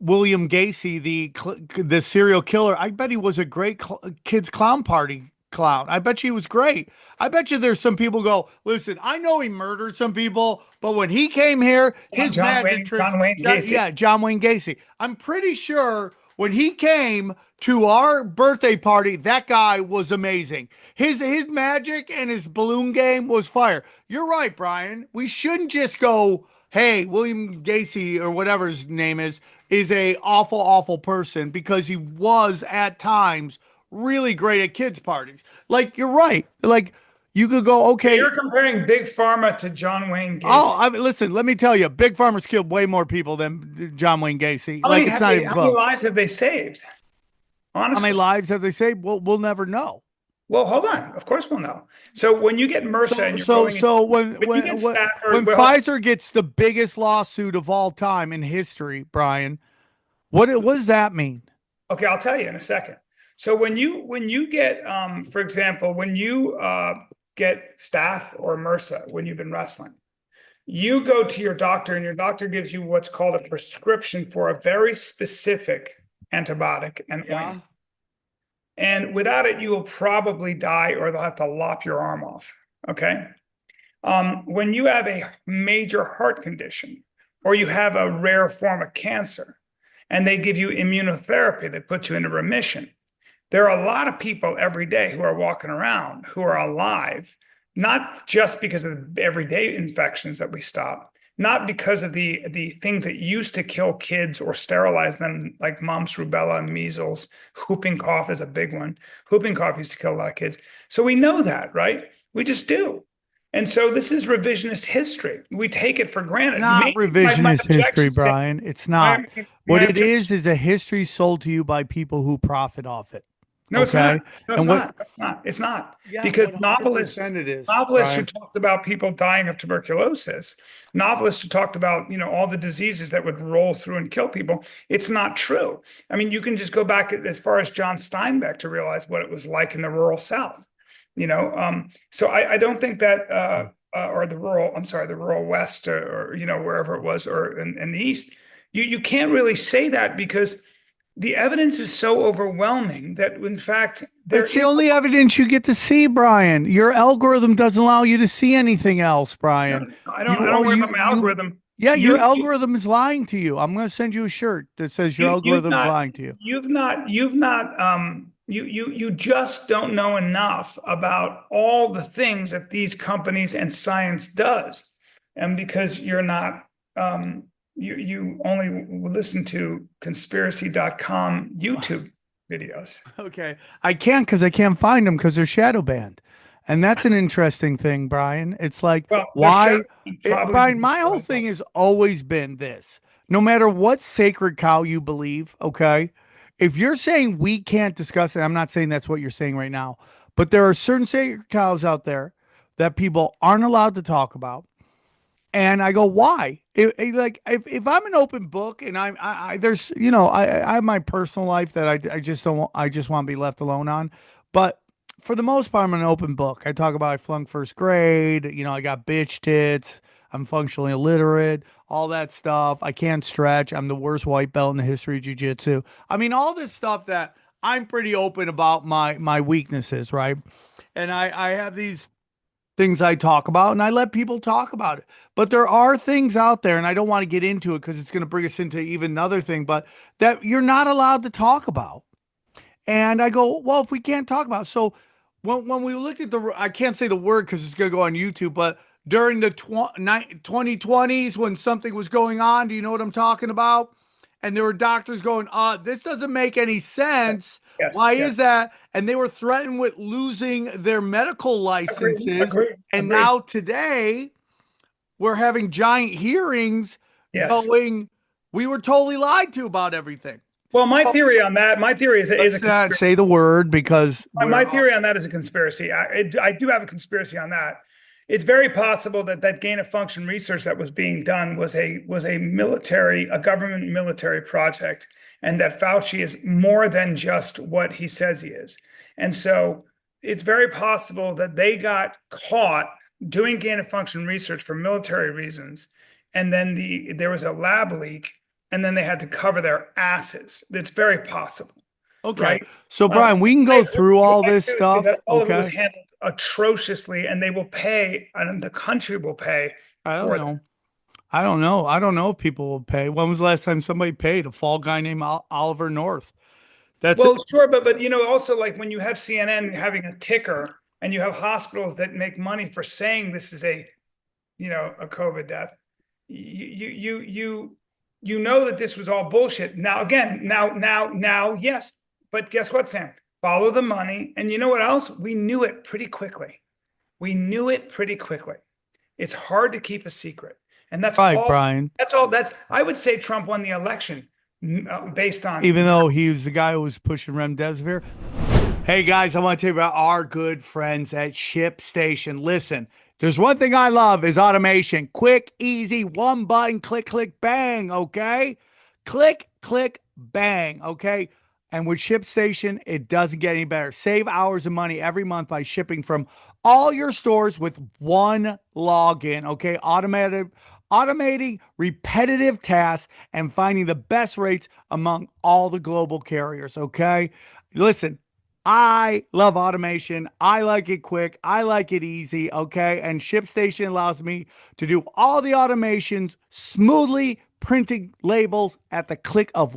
William Gacy, the serial killer, I bet he was a great kids clown party clown. I bet you he was great. I bet you there's some people go, listen, I know he murdered some people, but when he came here, his magic tricks. John Wayne Gacy. Yeah, John Wayne Gacy. I'm pretty sure when he came to our birthday party, that guy was amazing. His magic and his balloon game was fire. You're right, Brian. We shouldn't just go, hey, William Gacy or whatever his name is a awful, awful person, because he was at times really great at kids' parties. Like, you're right. Like, you could go, okay. You're comparing Big Pharma to John Wayne Gacy. Oh, I mean, listen, let me tell you, Big Pharma's killed way more people than John Wayne Gacy. How Like, many it's not even how many close. lives have they saved? Honestly. How many lives have they saved? We'll never know. Well, hold on. Of course we'll know. So when you get MRSA and you're going when Pfizer gets the biggest lawsuit of all time in history, Brian, what does that mean? Okay, I'll tell you in a second. So when you get, for example, when you get staph or MRSA when you've been wrestling, you go to your doctor and your doctor gives you what's called a prescription for a very specific antibiotic and ointment. And without it, you will probably die or they'll have to lop your arm off. Okay. When you have a major heart condition or you have a rare form of cancer and they give you immunotherapy that puts you into remission, there are a lot of people every day who are walking around who are alive, not just because of the everyday infections that we stop, not because of the things that used to kill kids or sterilize them, like mumps, rubella, and measles. Whooping cough is a big one. Whooping cough used to kill a lot of kids. So we know that, right? We just do. And so this is revisionist history. We take it for granted. Not revisionist history, Brian. It's not. What it is a history sold to you by people who profit off it. No, it's not. No, it's not. It's not. Yeah, because 100% novelists Brian. who talked about people dying of tuberculosis, novelists who talked about, all the diseases that would roll through and kill people, it's not true. I mean, you can just go back as far as John Steinbeck to realize what it was like in the rural South. So I don't think that or the rural West or wherever it was, or in the East, you can't really say that because the evidence is so overwhelming that, in fact, it's the only evidence you get to see, Brian. Your algorithm doesn't allow you to see anything else, Brian. No, I don't worry about my algorithm. Your algorithm is lying to you. I'm going to send you a shirt that says your algorithm is lying to you. You just don't know enough about all the things that these companies and science does, and because you're not. You only listen to conspiracy.com YouTube videos. Okay. I can't because I can't find them because they're shadow banned. And that's an interesting thing, Brian. It's like, why? Brian, my whole thing has always been this. No matter what sacred cow you believe, okay, if you're saying we can't discuss it, I'm not saying that's what you're saying right now, but there are certain sacred cows out there that people aren't allowed to talk about. And I go, why? If I'm an open book and there's, I have my personal life that I just don't want, I just want to be left alone on. But for the most part, I'm an open book. I talk about I flunked first grade, I got bitch tits, I'm functionally illiterate, all that stuff. I can't stretch. I'm the worst white belt in the history of jiu-jitsu. I mean, all this stuff that I'm pretty open about my weaknesses, right? And I have these things I talk about and I let people talk about it. But there are things out there, and I don't want to get into it because it's going to bring us into even another thing, but that you're not allowed to talk about. And I go, well, if we can't talk about it. So when we looked at I can't say the word because it's going to go on YouTube, but during the 2020s when something was going on, do you know what I'm talking about? And there were doctors going, this doesn't make any sense. Yes, Why yes. is that? And they were threatened with losing their medical licenses. Agreed. Now today, we're having giant hearings going, we were totally lied to about everything. Well, my theory on that, is a conspiracy. Say the word because my theory on that is a conspiracy. I do have a conspiracy on that. It's very possible that gain of function research that was being done was a government military project, and that Fauci is more than just what he says he is. And so it's very possible that they got caught doing gain of function research for military reasons, and then there was a lab leak, and then they had to cover their asses. It's very possible. Okay. Right? So, Brian, we can go through all this stuff. All of it was handled atrociously, and they will pay, and the country will pay. I don't know. I don't know if people will pay. When was the last time somebody paid? A fall guy named Oliver North. Sure, but also like when you have CNN having a ticker, and you have hospitals that make money for saying this is a COVID death, you know that this was all bullshit. Now again, yes, but guess what, Sam? Follow the money, and you know what else? We knew it pretty quickly. It's hard to keep a secret, and that's right, all, Brian. That's all. I would say Trump won the election based on, even though he was the guy who was pushing remdesivir. Hey guys, I want to tell you about our good friends at ShipStation. Listen, there's one thing I love is automation. Quick, easy, one button, click, click, bang, okay? Click, click, bang, okay? And with ShipStation, it doesn't get any better. Save hours of money every month by shipping from all your stores with one login, okay? Automating repetitive tasks and finding the best rates among all the global carriers, okay? Listen, I love automation. I like it quick. I like it easy, okay? And ShipStation allows me to do all the automations smoothly, printing labels at the click of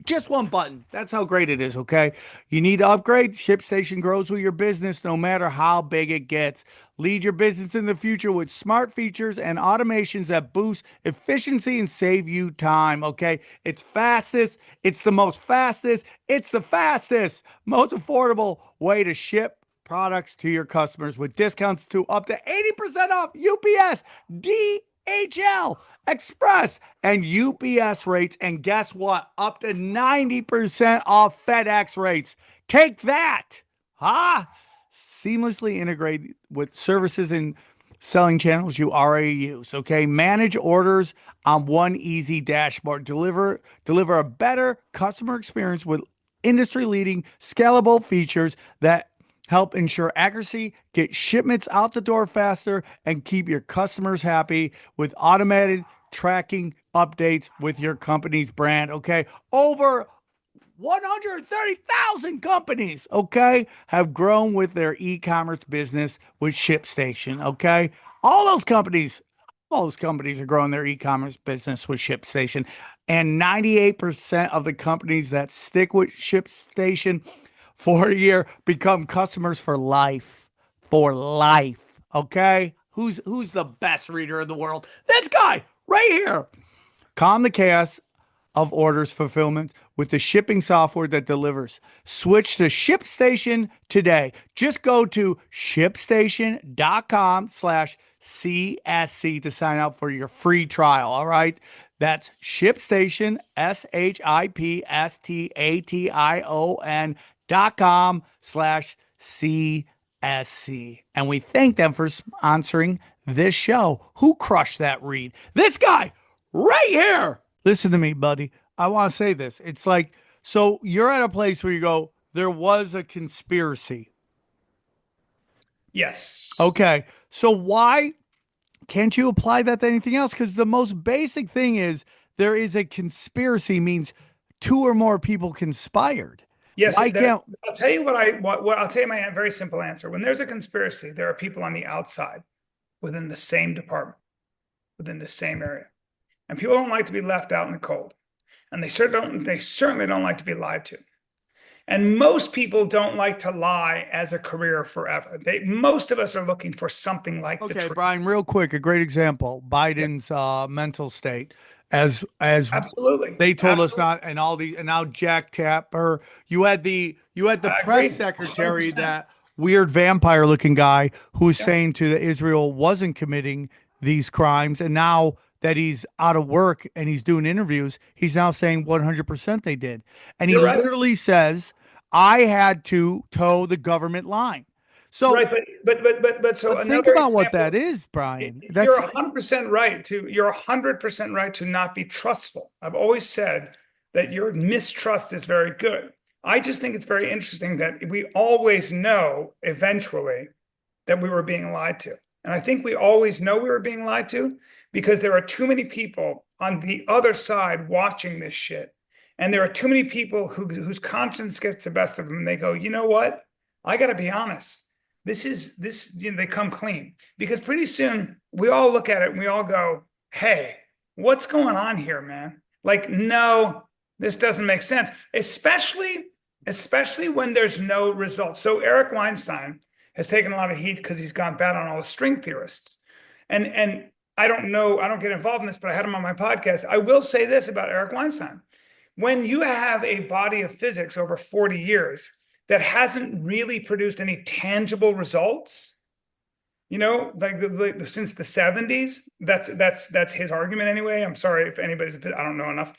just one button. That's how great it is, okay? You need to upgrade. ShipStation grows with your business no matter how big it gets. Lead your business in the future with smart features and automations that boost efficiency and save you time, okay? It's fastest. It's the most fastest. It's the fastest, most affordable way to ship products to your customers with discounts to up to 80% off UPS, DHL, Express, and UPS rates. And guess what? Up to 90% off FedEx rates. Take that, huh? Seamlessly integrate with services and selling channels you already use, okay? Manage orders on one easy dashboard. Deliver a better customer experience with industry-leading scalable features that help ensure accuracy, get shipments out the door faster, and keep your customers happy with automated tracking updates with your company's brand, okay? Over 130,000 companies, okay, have grown with their e-commerce business with ShipStation, okay? All those companies are growing their e-commerce business with ShipStation. And 98% of the companies that stick with ShipStation for a year become customers for life. Okay? Who's the best reader in the world? This guy right here. Calm the chaos of orders fulfillment with the shipping software that delivers. Switch to ShipStation today. Just go to shipstation.com/CSC to sign up for your free trial. All right. That's ShipStation, ShipStation.com/CSC. And we thank them for sponsoring this show. Who crushed that read? This guy right here. Listen to me, buddy. I want to say this. It's like, so you're at a place where you go, there was a conspiracy. Yes. Okay. So why can't you apply that to anything else? Because the most basic thing is there is a conspiracy means two or more people conspired. Yes. Why can't I'll tell you what I'll tell you my very simple answer. When there's a conspiracy, there are people on the outside within the same department, within the same area. And people don't like to be left out in the cold. And they certainly don't like to be lied to. And most people don't like to lie as a career forever. Most of us are looking for something like the truth. Bryan, real quick, a great example, Biden's mental state. As Absolutely, they told us not, and now Jack Tapper, you had the press secretary, 100%. That weird vampire looking guy who's saying to that Israel wasn't committing these crimes, and now that he's out of work and he's doing interviews, he's now saying 100% they did. And he literally says, I had to toe the government line. So right, but think about what that is, Bryan. You're 100% right you're 100% right to not be trustful. I've always said that your mistrust is very good. I just think it's very interesting that we always know eventually that we were being lied to. And I think we always know we were being lied to because there are too many people on the other side watching this shit. And there are too many people whose conscience gets the best of them. And they go, you know what? I got to be honest. They come clean because pretty soon we all look at it and we all go, hey, what's going on here, man? Like, no, this doesn't make sense, especially when there's no results. So Eric Weinstein has taken a lot of heat because he's gone bad on all the string theorists. And I don't know, I don't get involved in this, but I had him on my podcast. I will say this about Eric Weinstein. When you have a body of physics over 40 years that hasn't really produced any tangible results, like since the 70s, that's his argument anyway. I'm sorry if anybody's, I don't know enough.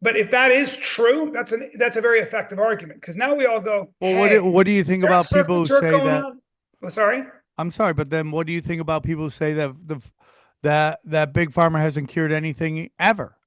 But if that is true, that's a very effective argument because now we all go, well, hey, what do you think about people who say that? Well, sorry? I'm sorry, but then what do you think about people who say that Big Pharma hasn't cured anything ever?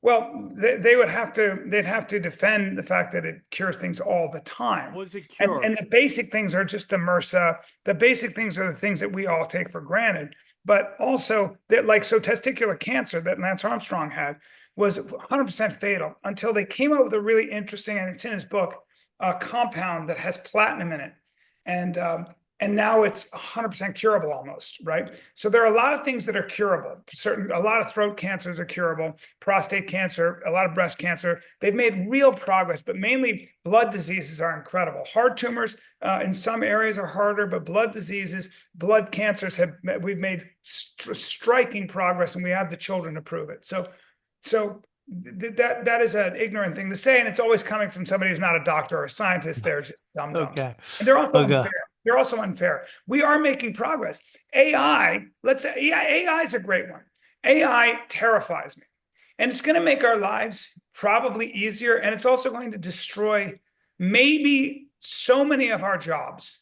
Well, they'd have to defend the fact that it cures things all the time. Was it cured? And the basic things are just the MRSA. The basic things are the things that we all take for granted. But also that, so testicular cancer that Lance Armstrong had was 100% fatal until they came out with a really interesting, and it's in his book, compound that has platinum in it. And now it's 100% curable almost, right? So there are a lot of things that are curable. A lot of throat cancers are curable, prostate cancer, a lot of breast cancer. They've made real progress, but mainly blood diseases are incredible. Heart tumors in some areas are harder, but blood diseases, blood cancers we've made striking progress, and we have the children to prove it. So that is an ignorant thing to say, and it's always coming from somebody who's not a doctor or a scientist. They're just dumb-dumbs. Okay. And they're also unfair. They're also unfair. We are making progress. AI, let's say, AI is a great one. AI terrifies me. And it's going to make our lives probably easier. And it's also going to destroy maybe so many of our jobs.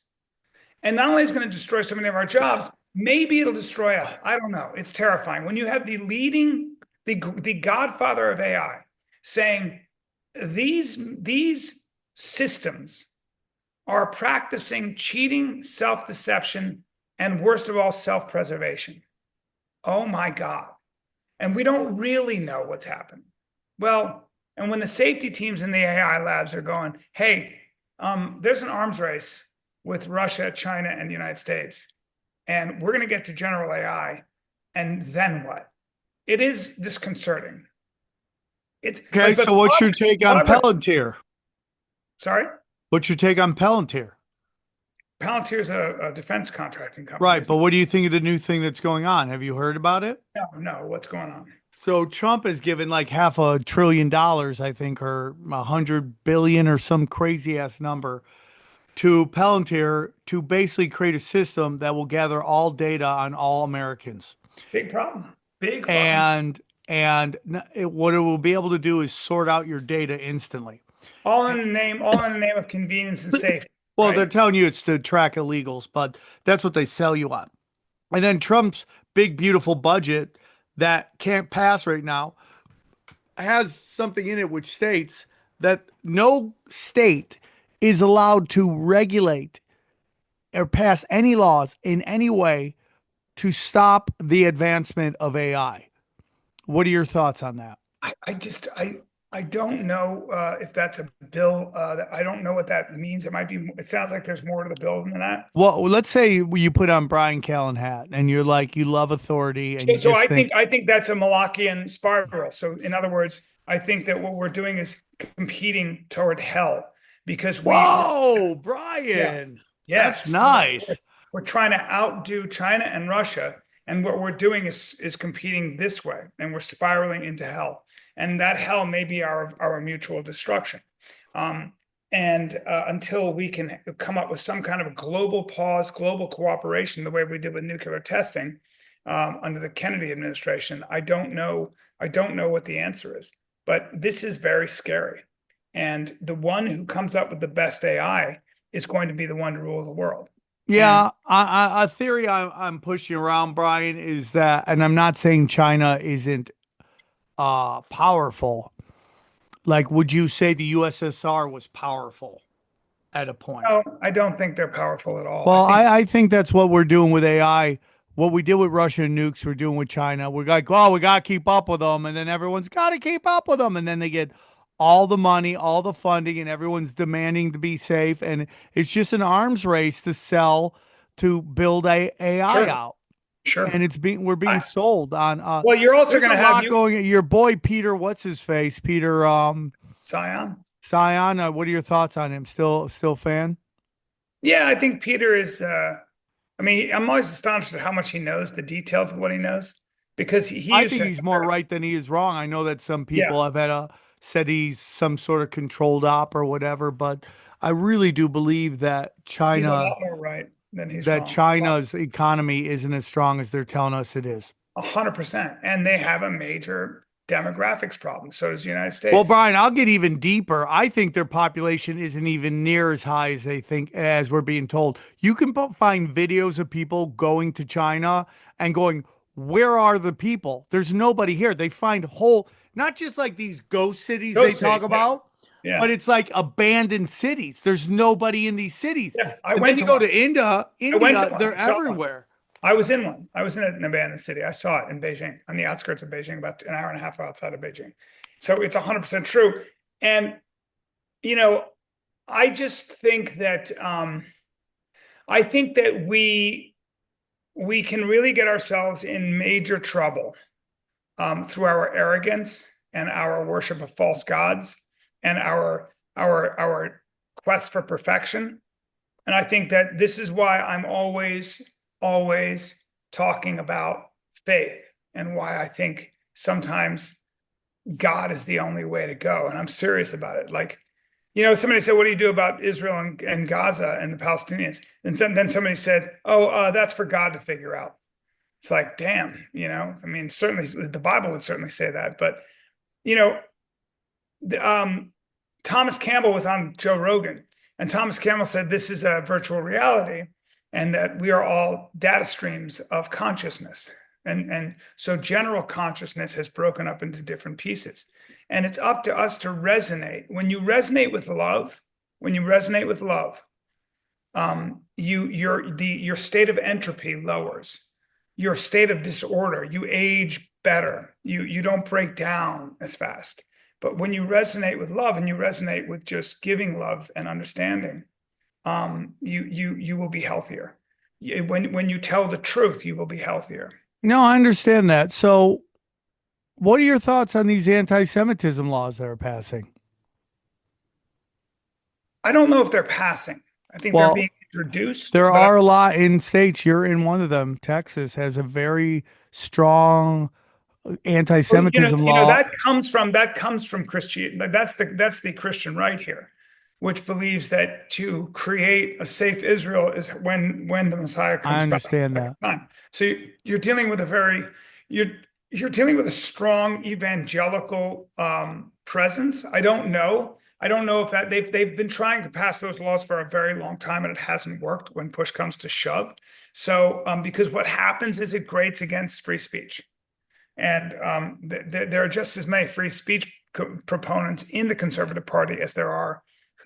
And not only is it going to destroy so many of our jobs, maybe it'll destroy us. I don't know. It's terrifying. When you have the godfather of AI saying these systems are practicing cheating, self-deception, and worst of all, self-preservation. Oh my God. And we don't really know what's happening. Well, and when the safety teams in the AI labs are going, hey, there's an arms race with Russia, China, and the United States, and we're going to get to general AI, and then what? It is disconcerting. It's okay. So what's your take on Palantir? Sorry? What's your take on Palantir? Palantir is a defense contracting company. Right, but what do you think of the new thing that's going on? Have you heard about it? No. What's going on? So Trump has given like $500 billion, I think, or 100 billion or some crazy ass number to Palantir to basically create a system that will gather all data on all Americans. Big problem. Big problem. And and what it will be able to do is sort out your data instantly. All in the name of convenience and safety. Well, right? they're telling you it's to track illegals, but that's what they sell you on. And then Trump's big, beautiful budget that can't pass right now has something in it which states that no state is allowed to regulate or pass any laws in any way to stop the advancement of AI. What are your thoughts on that? I don't know if that's a bill. I don't know what that means. It sounds like there's more to the bill than that. Well, let's say you put on Bryan Callen hat and you're like, you love authority. And So I think that's a Malachian spiral. So in other words, I think that what we're doing is competing toward hell because whoa, Bryan. Yeah, that's nice. We're trying to outdo China and Russia. And what we're doing is competing this way, and we're spiraling into hell. And that hell may be our mutual destruction. Until we can come up with some kind of a global pause, global cooperation, the way we did with nuclear testing under the Kennedy administration, I don't know what the answer is. But this is very scary. And the one who comes up with the best AI is going to be the one to rule the world. Yeah, a theory I'm pushing around, Bryan, is that, and I'm not saying China isn't powerful. Like, would you say the USSR was powerful at a point? No, I don't think they're powerful at all. Well, I think that's what we're doing with AI. What we did with Russian nukes, we're doing with China. We're like, oh, we got to keep up with them. And then everyone's got to keep up with them. And then they get all the money, all the funding, and everyone's demanding to be safe. And it's just an arms race to sell, to build AI out. Sure. And we're being sold on. Well, you're also going to have your boy, Peter, what's his face? Peter, Scion. What are your thoughts on him? Still fan? Yeah, I think Peter is, I'm always astonished at how much he knows, the details of what he knows, because I think he's more right than he is wrong. I know that some people have said he's some sort of controlled op or whatever, but I really do believe that China, he's a lot more right than he's that wrong. China's economy isn't as strong as they're telling us it is. 100%. And they have a major demographics problem. So does the United States. Well, Bryan, I'll get even deeper. I think their population isn't even near as high as they think, as we're being told. You can find videos of people going to China and going, where are the people? There's nobody here. They find not just like these ghost cities they talk about, but it's like abandoned cities. There's nobody in these cities. Yeah, you go to India, they're everywhere. I was in one. I was in an abandoned city. I saw it in Beijing, on the outskirts of Beijing, about an hour and a half outside of Beijing. So it's 100% true. And, I just think that we can really get ourselves in major trouble through our arrogance and our worship of false gods and our quest for perfection. And I think that this is why I'm always talking about faith and why I think sometimes God is the only way to go. And I'm serious about it. Like, somebody said, what do you do about Israel and Gaza and the Palestinians? And then somebody said, that's for God to figure out. It's like, damn, certainly the Bible would certainly say that. But, Thomas Campbell was on Joe Rogan, and Thomas Campbell said, this is a virtual reality and that we are all data streams of consciousness. And so general consciousness has broken up into different pieces. And it's up to us to resonate. When you resonate with love, your state of entropy lowers. Your state of disorder, you age better. You don't break down as fast. But when you resonate with love and you resonate with just giving love and understanding, you will be healthier. When you tell the truth, you will be healthier. No, I understand that. So what are your thoughts on these anti-Semitism laws that are passing? I don't know if they're passing. I think they're being introduced. There are a lot in states. You're in one of them. Texas has a very strong anti-Semitism law. That comes from Christianity. That's the Christian right here, which believes that to create a safe Israel is when the Messiah comes back. I understand that. So you're dealing with you're dealing with a strong evangelical presence. I don't know. I don't know if that they've been trying to pass those laws for a very long time and it hasn't worked when push comes to shove. So because what happens is it grates against free speech. And there are just as many free speech proponents in the Conservative Party as there are,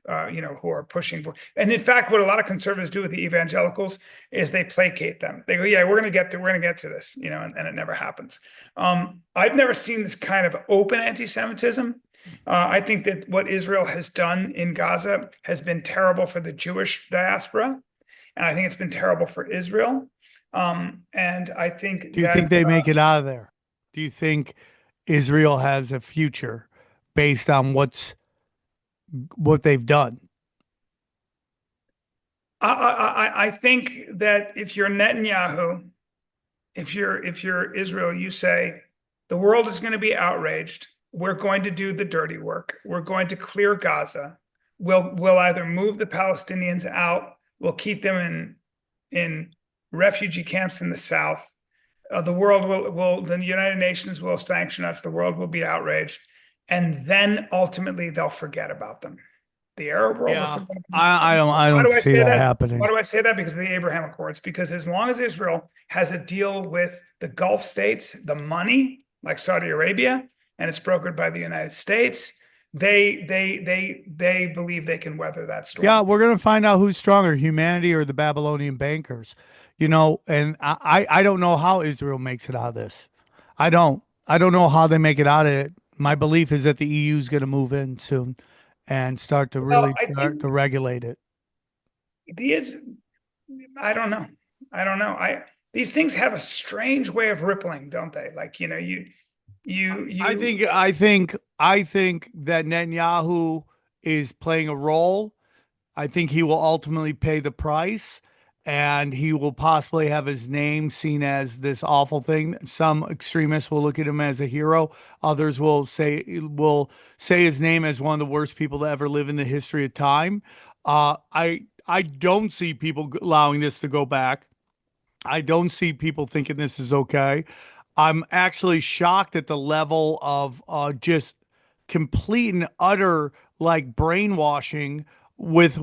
who are pushing for. And in fact, what a lot of conservatives do with the evangelicals is they placate them. They go, "Yeah, we're going to get to this," and it never happens. I've never seen this kind of open anti-Semitism. I think that what Israel has done in Gaza has been terrible for the Jewish diaspora, and I think it's been terrible for Israel. And I think. Do you think they make it out of there? Do you think Israel has a future based on what they've done? I think that if you're Netanyahu, if you're Israel, you say the world is going to be outraged. We're going to do the dirty work. We're going to clear Gaza. We'll either move the Palestinians out. We'll keep them in refugee camps in the south. The world the United Nations will sanction us. The world will be outraged. And then ultimately they'll forget about them. The Arab world. Yeah, I don't see that happening. Why do I say that? Because of the Abraham Accords. Because as long as Israel has a deal with the Gulf states, the money, like Saudi Arabia, and it's brokered by the United States, they believe they can weather that storm. Yeah, we're gonna find out who's stronger, humanity or the Babylonian bankers. And I don't know how Israel makes it out of this. I don't know how they make it out of it. My belief is that the EU is going to move in soon and start to regulate it. I don't know. These things have a strange way of rippling, don't they? Like, you I think that Netanyahu is playing a role. I think he will ultimately pay the price, and he will possibly have his name seen as this awful thing. Some extremists will look at him as a hero. Others will say his name as one of the worst people to ever live in the history of time. I don't see people allowing this to go back. I don't see people thinking this is okay. I'm actually shocked at the level of just complete and utter like brainwashing with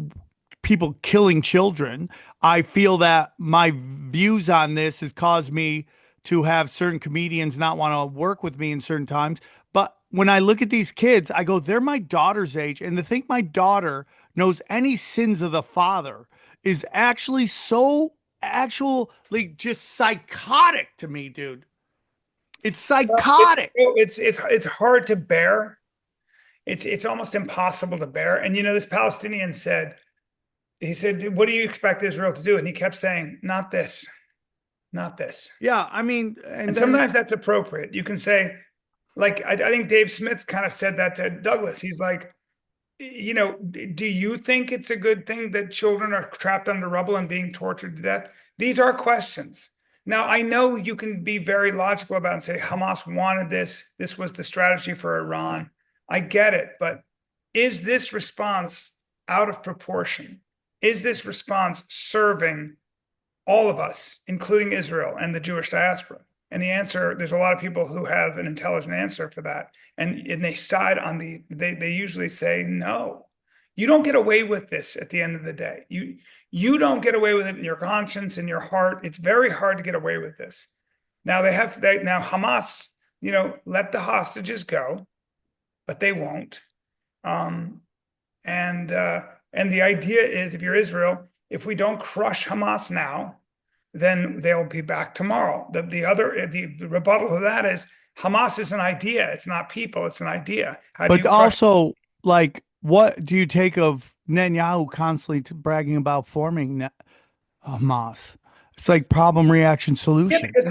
people killing children. I feel that my views on this has caused me to have certain comedians not want to work with me in certain times. But when I look at these kids, I go, they're my daughter's age. And to think my daughter knows any sins of the father is actually just psychotic to me, dude. It's psychotic. It's hard to bear. It's almost impossible to bear. And this Palestinian said, "What do you expect Israel to do?" And he kept saying, "Not this, not this." Yeah, I mean, and sometimes that's appropriate. You can say, like, I think Dave Smith kind of said that to Douglas. He's like, do you think it's a good thing that children are trapped under rubble and being tortured to death? These are questions. Now, I know you can be very logical about it and say Hamas wanted this. This was the strategy for Iran. I get it. But is this response out of proportion? Is this response serving all of us, including Israel and the Jewish diaspora? And the answer, there's a lot of people who have an intelligent answer for that. And they side on they usually say, no, you don't get away with this at the end of the day. You don't get away with it in your conscience, in your heart. It's very hard to get away with this. Now now Hamas, let the hostages go, but they won't. And the idea is, if you're Israel, if we don't crush Hamas now, then they'll be back tomorrow. The rebuttal to that is Hamas is an idea. It's not people. It's an idea. But also, like, what do you take of Netanyahu constantly bragging about forming Hamas? It's like problem, reaction, solution. Yeah, because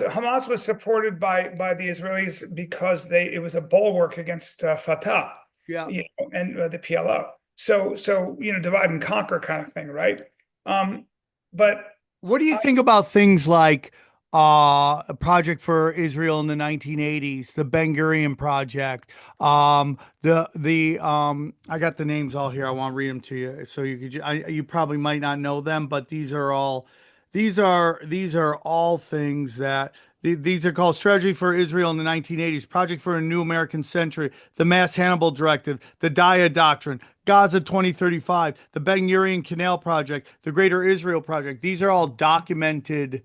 Hamas was supported by the Israelis because it was a bulwark against Fatah. Yeah, and the PLO. So divide and conquer kind of thing, right? But what do you think about things like a project for Israel in the 1980s, the Ben Gurion project? I got the names all here. I want to read them to you, so you probably might not know them, but these are all things that These are called Strategy for Israel in the 1980s, Project for a New American Century, the Mass Hannibal Directive, the Daya Doctrine, Gaza 2035, the Ben Gurion Canal Project, the Greater Israel Project. These are all documented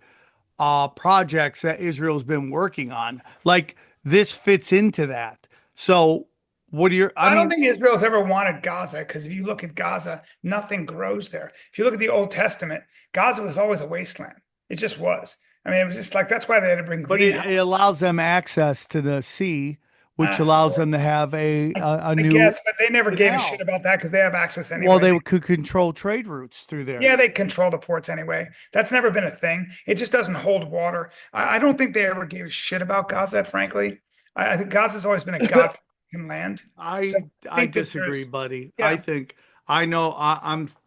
projects that Israel's been working on. Like this fits into that. So what do you, I don't think Israel's ever wanted Gaza because if you look at Gaza, nothing grows there. If you look at the Old Testament, Gaza was always a wasteland. It just was. I mean, it was just like that's why they had to bring. But it allows them access to the sea, which allows them to have a new. Yes, but they never gave a shit about that because they have access anyway. Well, they could control trade routes through there. Yeah, they control the ports anyway. That's never been a thing. It just doesn't hold water. I don't think they ever gave a shit about Gaza, frankly. I think Gaza's always been a god land. I disagree, buddy. Yeah.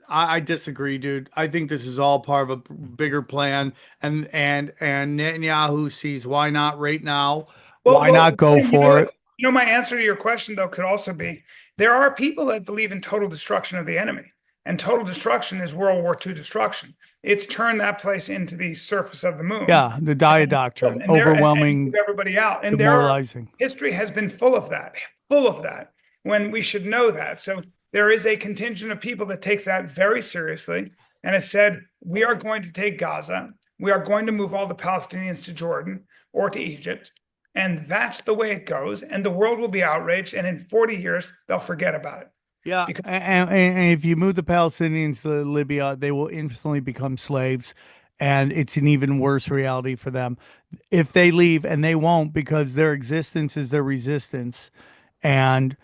I disagree, dude. I think this is all part of a bigger plan, and Netanyahu sees why not right now? Why not go for it? You know, my answer to your question though could also be there are people that believe in total destruction of the enemy, and total destruction is World War II destruction. It's turned that place into the surface of the moon. Yeah, the Daya Doctrine, overwhelming, and everybody out, and demoralizing. History has been full of that. When we should know that. So there is a contingent of people that takes that very seriously and has said, we are going to take Gaza. We are going to move all the Palestinians to Jordan or to Egypt. And that's the way it goes. And the world will be outraged. And in 40 years, they'll forget about it. Yeah. And if you move the Palestinians to Libya, they will instantly become slaves. And it's an even worse reality for them if they leave, and they won't, because their existence is their resistance. And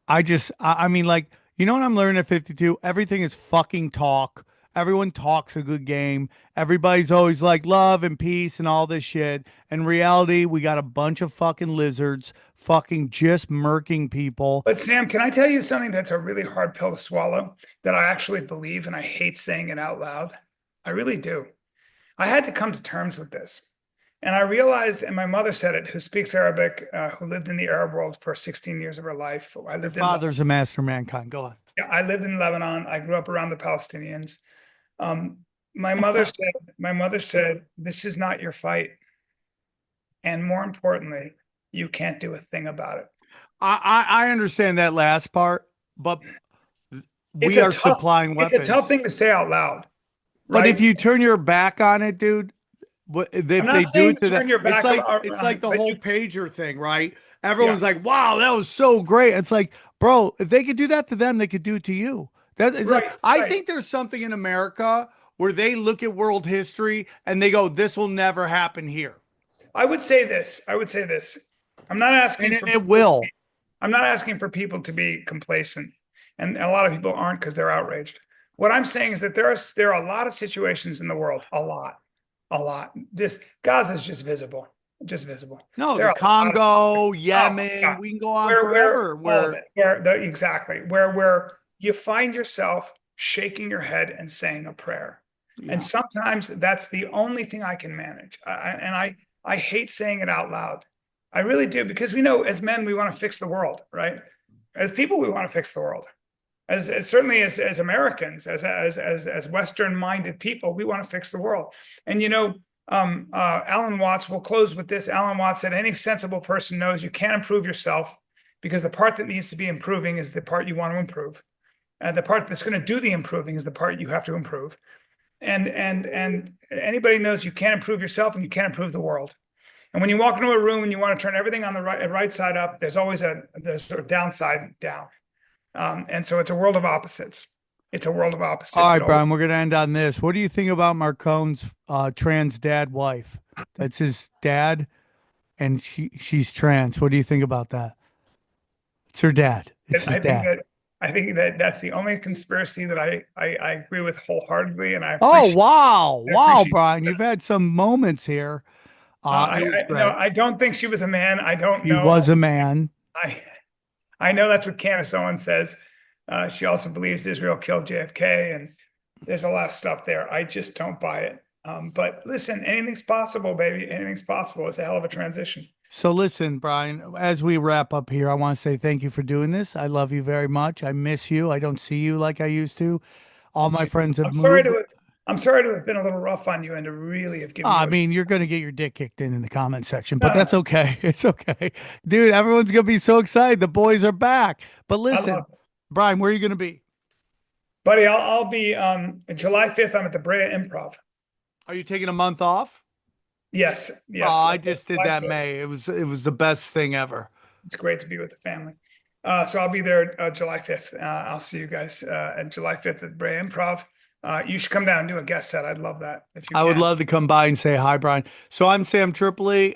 I mean, like, you know what I'm learning at 52? Everything is fucking talk. Everyone talks a good game. Everybody's always like love and peace and all this shit. In reality, we got a bunch of fucking lizards fucking just murking people. But Sam, can I tell you something that's a really hard pill to swallow that I actually believe, and I hate saying it out loud? I really do. I had to come to terms with this. And I realized, and my mother said it, who speaks Arabic, who lived in the Arab world for 16 years of her life. Father's a master of mankind. Go on. Yeah, I lived in Lebanon. I grew up around the Palestinians. My mother said, this is not your fight. And more importantly, you can't do a thing about it. I understand that last part, but we are supplying weapons. It's a tough thing to say out loud. Right? But if you turn your back on it, dude, if they do it to them, it's like the whole pager thing, right? Everyone's like, wow, that was so great. It's like, bro, if they could do that to them, they could do it to you. I think there's something in America where they look at world history and they go, this will never happen here. I would say this. I'm not asking. And it will. I'm not asking for people to be complacent. And a lot of people aren't because they're outraged. What I'm saying is that there are a lot of situations in the world, a lot. Just Gaza is just visible. No, the Congo, Yemen, we can go on forever. Where you find yourself shaking your head and saying a prayer. Yeah. And sometimes that's the only thing I can manage. I hate saying it out loud. I really do, because we know as men, we want to fix the world, right? As people, we want to fix the world. As certainly as Americans, as Western-minded people, we want to fix the world. And Alan Watts, we'll close with this. Alan Watts said, any sensible person knows you can't improve yourself because the part that needs to be improving is the part you want to improve. And the part that's going to do the improving is the part you have to improve. And anybody knows you can't improve yourself and you can't improve the world. And when you walk into a room and you want to turn everything on the right side up, there's always a sort of downside down. And so it's a world of opposites. All right, Brian, we're going to end on this. What do you think about Marcone's trans dad wife? That's his dad, and she's trans. What do you think about that? It's her dad. It's his dad. I think that's the only conspiracy that I agree with wholeheartedly. And wow, Brian, you've had some moments here. I don't think she was a man. I don't know. She was a man. I know that's what Candace Owens says. She also believes Israel killed JFK, and there's a lot of stuff there. I just don't buy it. But listen, anything's possible, baby. Anything's possible. It's a hell of a transition. So listen, Brian, as we wrap up here, I want to say thank you for doing this. I love you very much. I miss you. I don't see you like I used to. All my friends have moved. I'm sorry to have been a little rough on you and to really have given you I a- mean, you're going to get your dick kicked in the comment section, but that's okay. It's okay. Dude, everyone's going to be so excited. The boys are back. But listen, Bryan, where are you going to be? Buddy, I'll be July 5th. I'm at the Brea Improv. Are you taking a month off? Yes. Oh, I just did that in May. It was the best thing ever. It's great to be with the family. So I'll be there July 5th. I'll see you guys at July 5th at Brea Improv. You should come down and do a guest set. I'd love that. If you I would love to come by and say hi, Bryan. So I'm Sam Tripoli,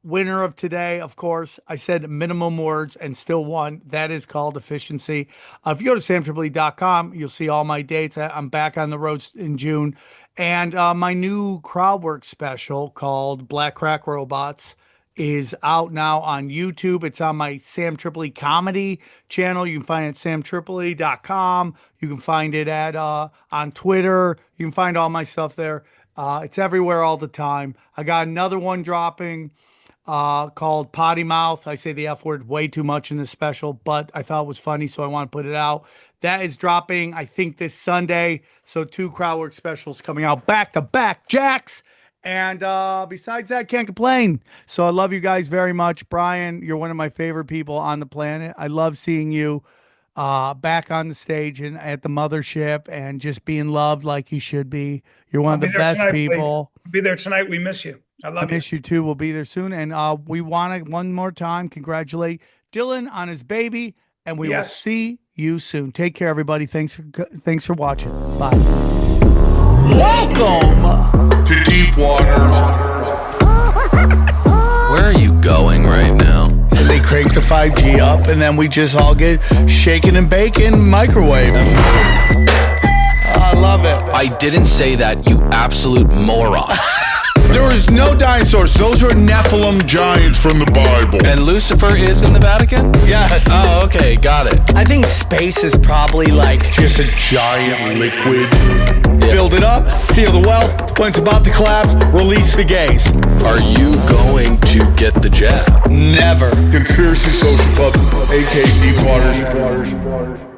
winner of today, of course. I said minimum words and still won. That is called efficiency. If you go to samtripoli.com, you'll see all my dates. I'm back on the road in June. And my new crowd work special called Black Crack Robots is out now on YouTube. It's on my Sam Tripoli comedy channel. You can find it at samtripoli.com. You can find it at on Twitter. You can find all my stuff there. It's everywhere all the time. I got another one dropping called Potty Mouth. I say the F word way too much in this special, but I thought it was funny, so I want to put it out. That is dropping, I think, this Sunday. So 2 crowdwork specials coming out back to back, Jacks. And besides that, can't complain. So I love you guys very much. Bryan, you're one of my favorite people on the planet. I love seeing you back on the stage and at the mothership and just being loved like you should be. You're one of the best people. I'll be there tonight. We miss you. I miss you too. We'll be there soon. And we want to one more time congratulate Dylan on his baby. And we will see you soon. Take care, everybody. Thanks for watching. Bye. Welcome To deep waters. Where are you going right now? So they crank the 5G up, and then we just all get shaken and bacon microwave. I love it. I didn't say that, you absolute moron. There was no dinosaurs. Those were Nephilim giants from the Bible. And Lucifer is in the Vatican? Yes. Oh, okay, got it. I think space is probably like Just a giant liquid. Build it up, seal the wealth. When it's about to collapse, release the gays. Are you going to get the jab? Never. Conspiracy Social Club, aka Deep Waters.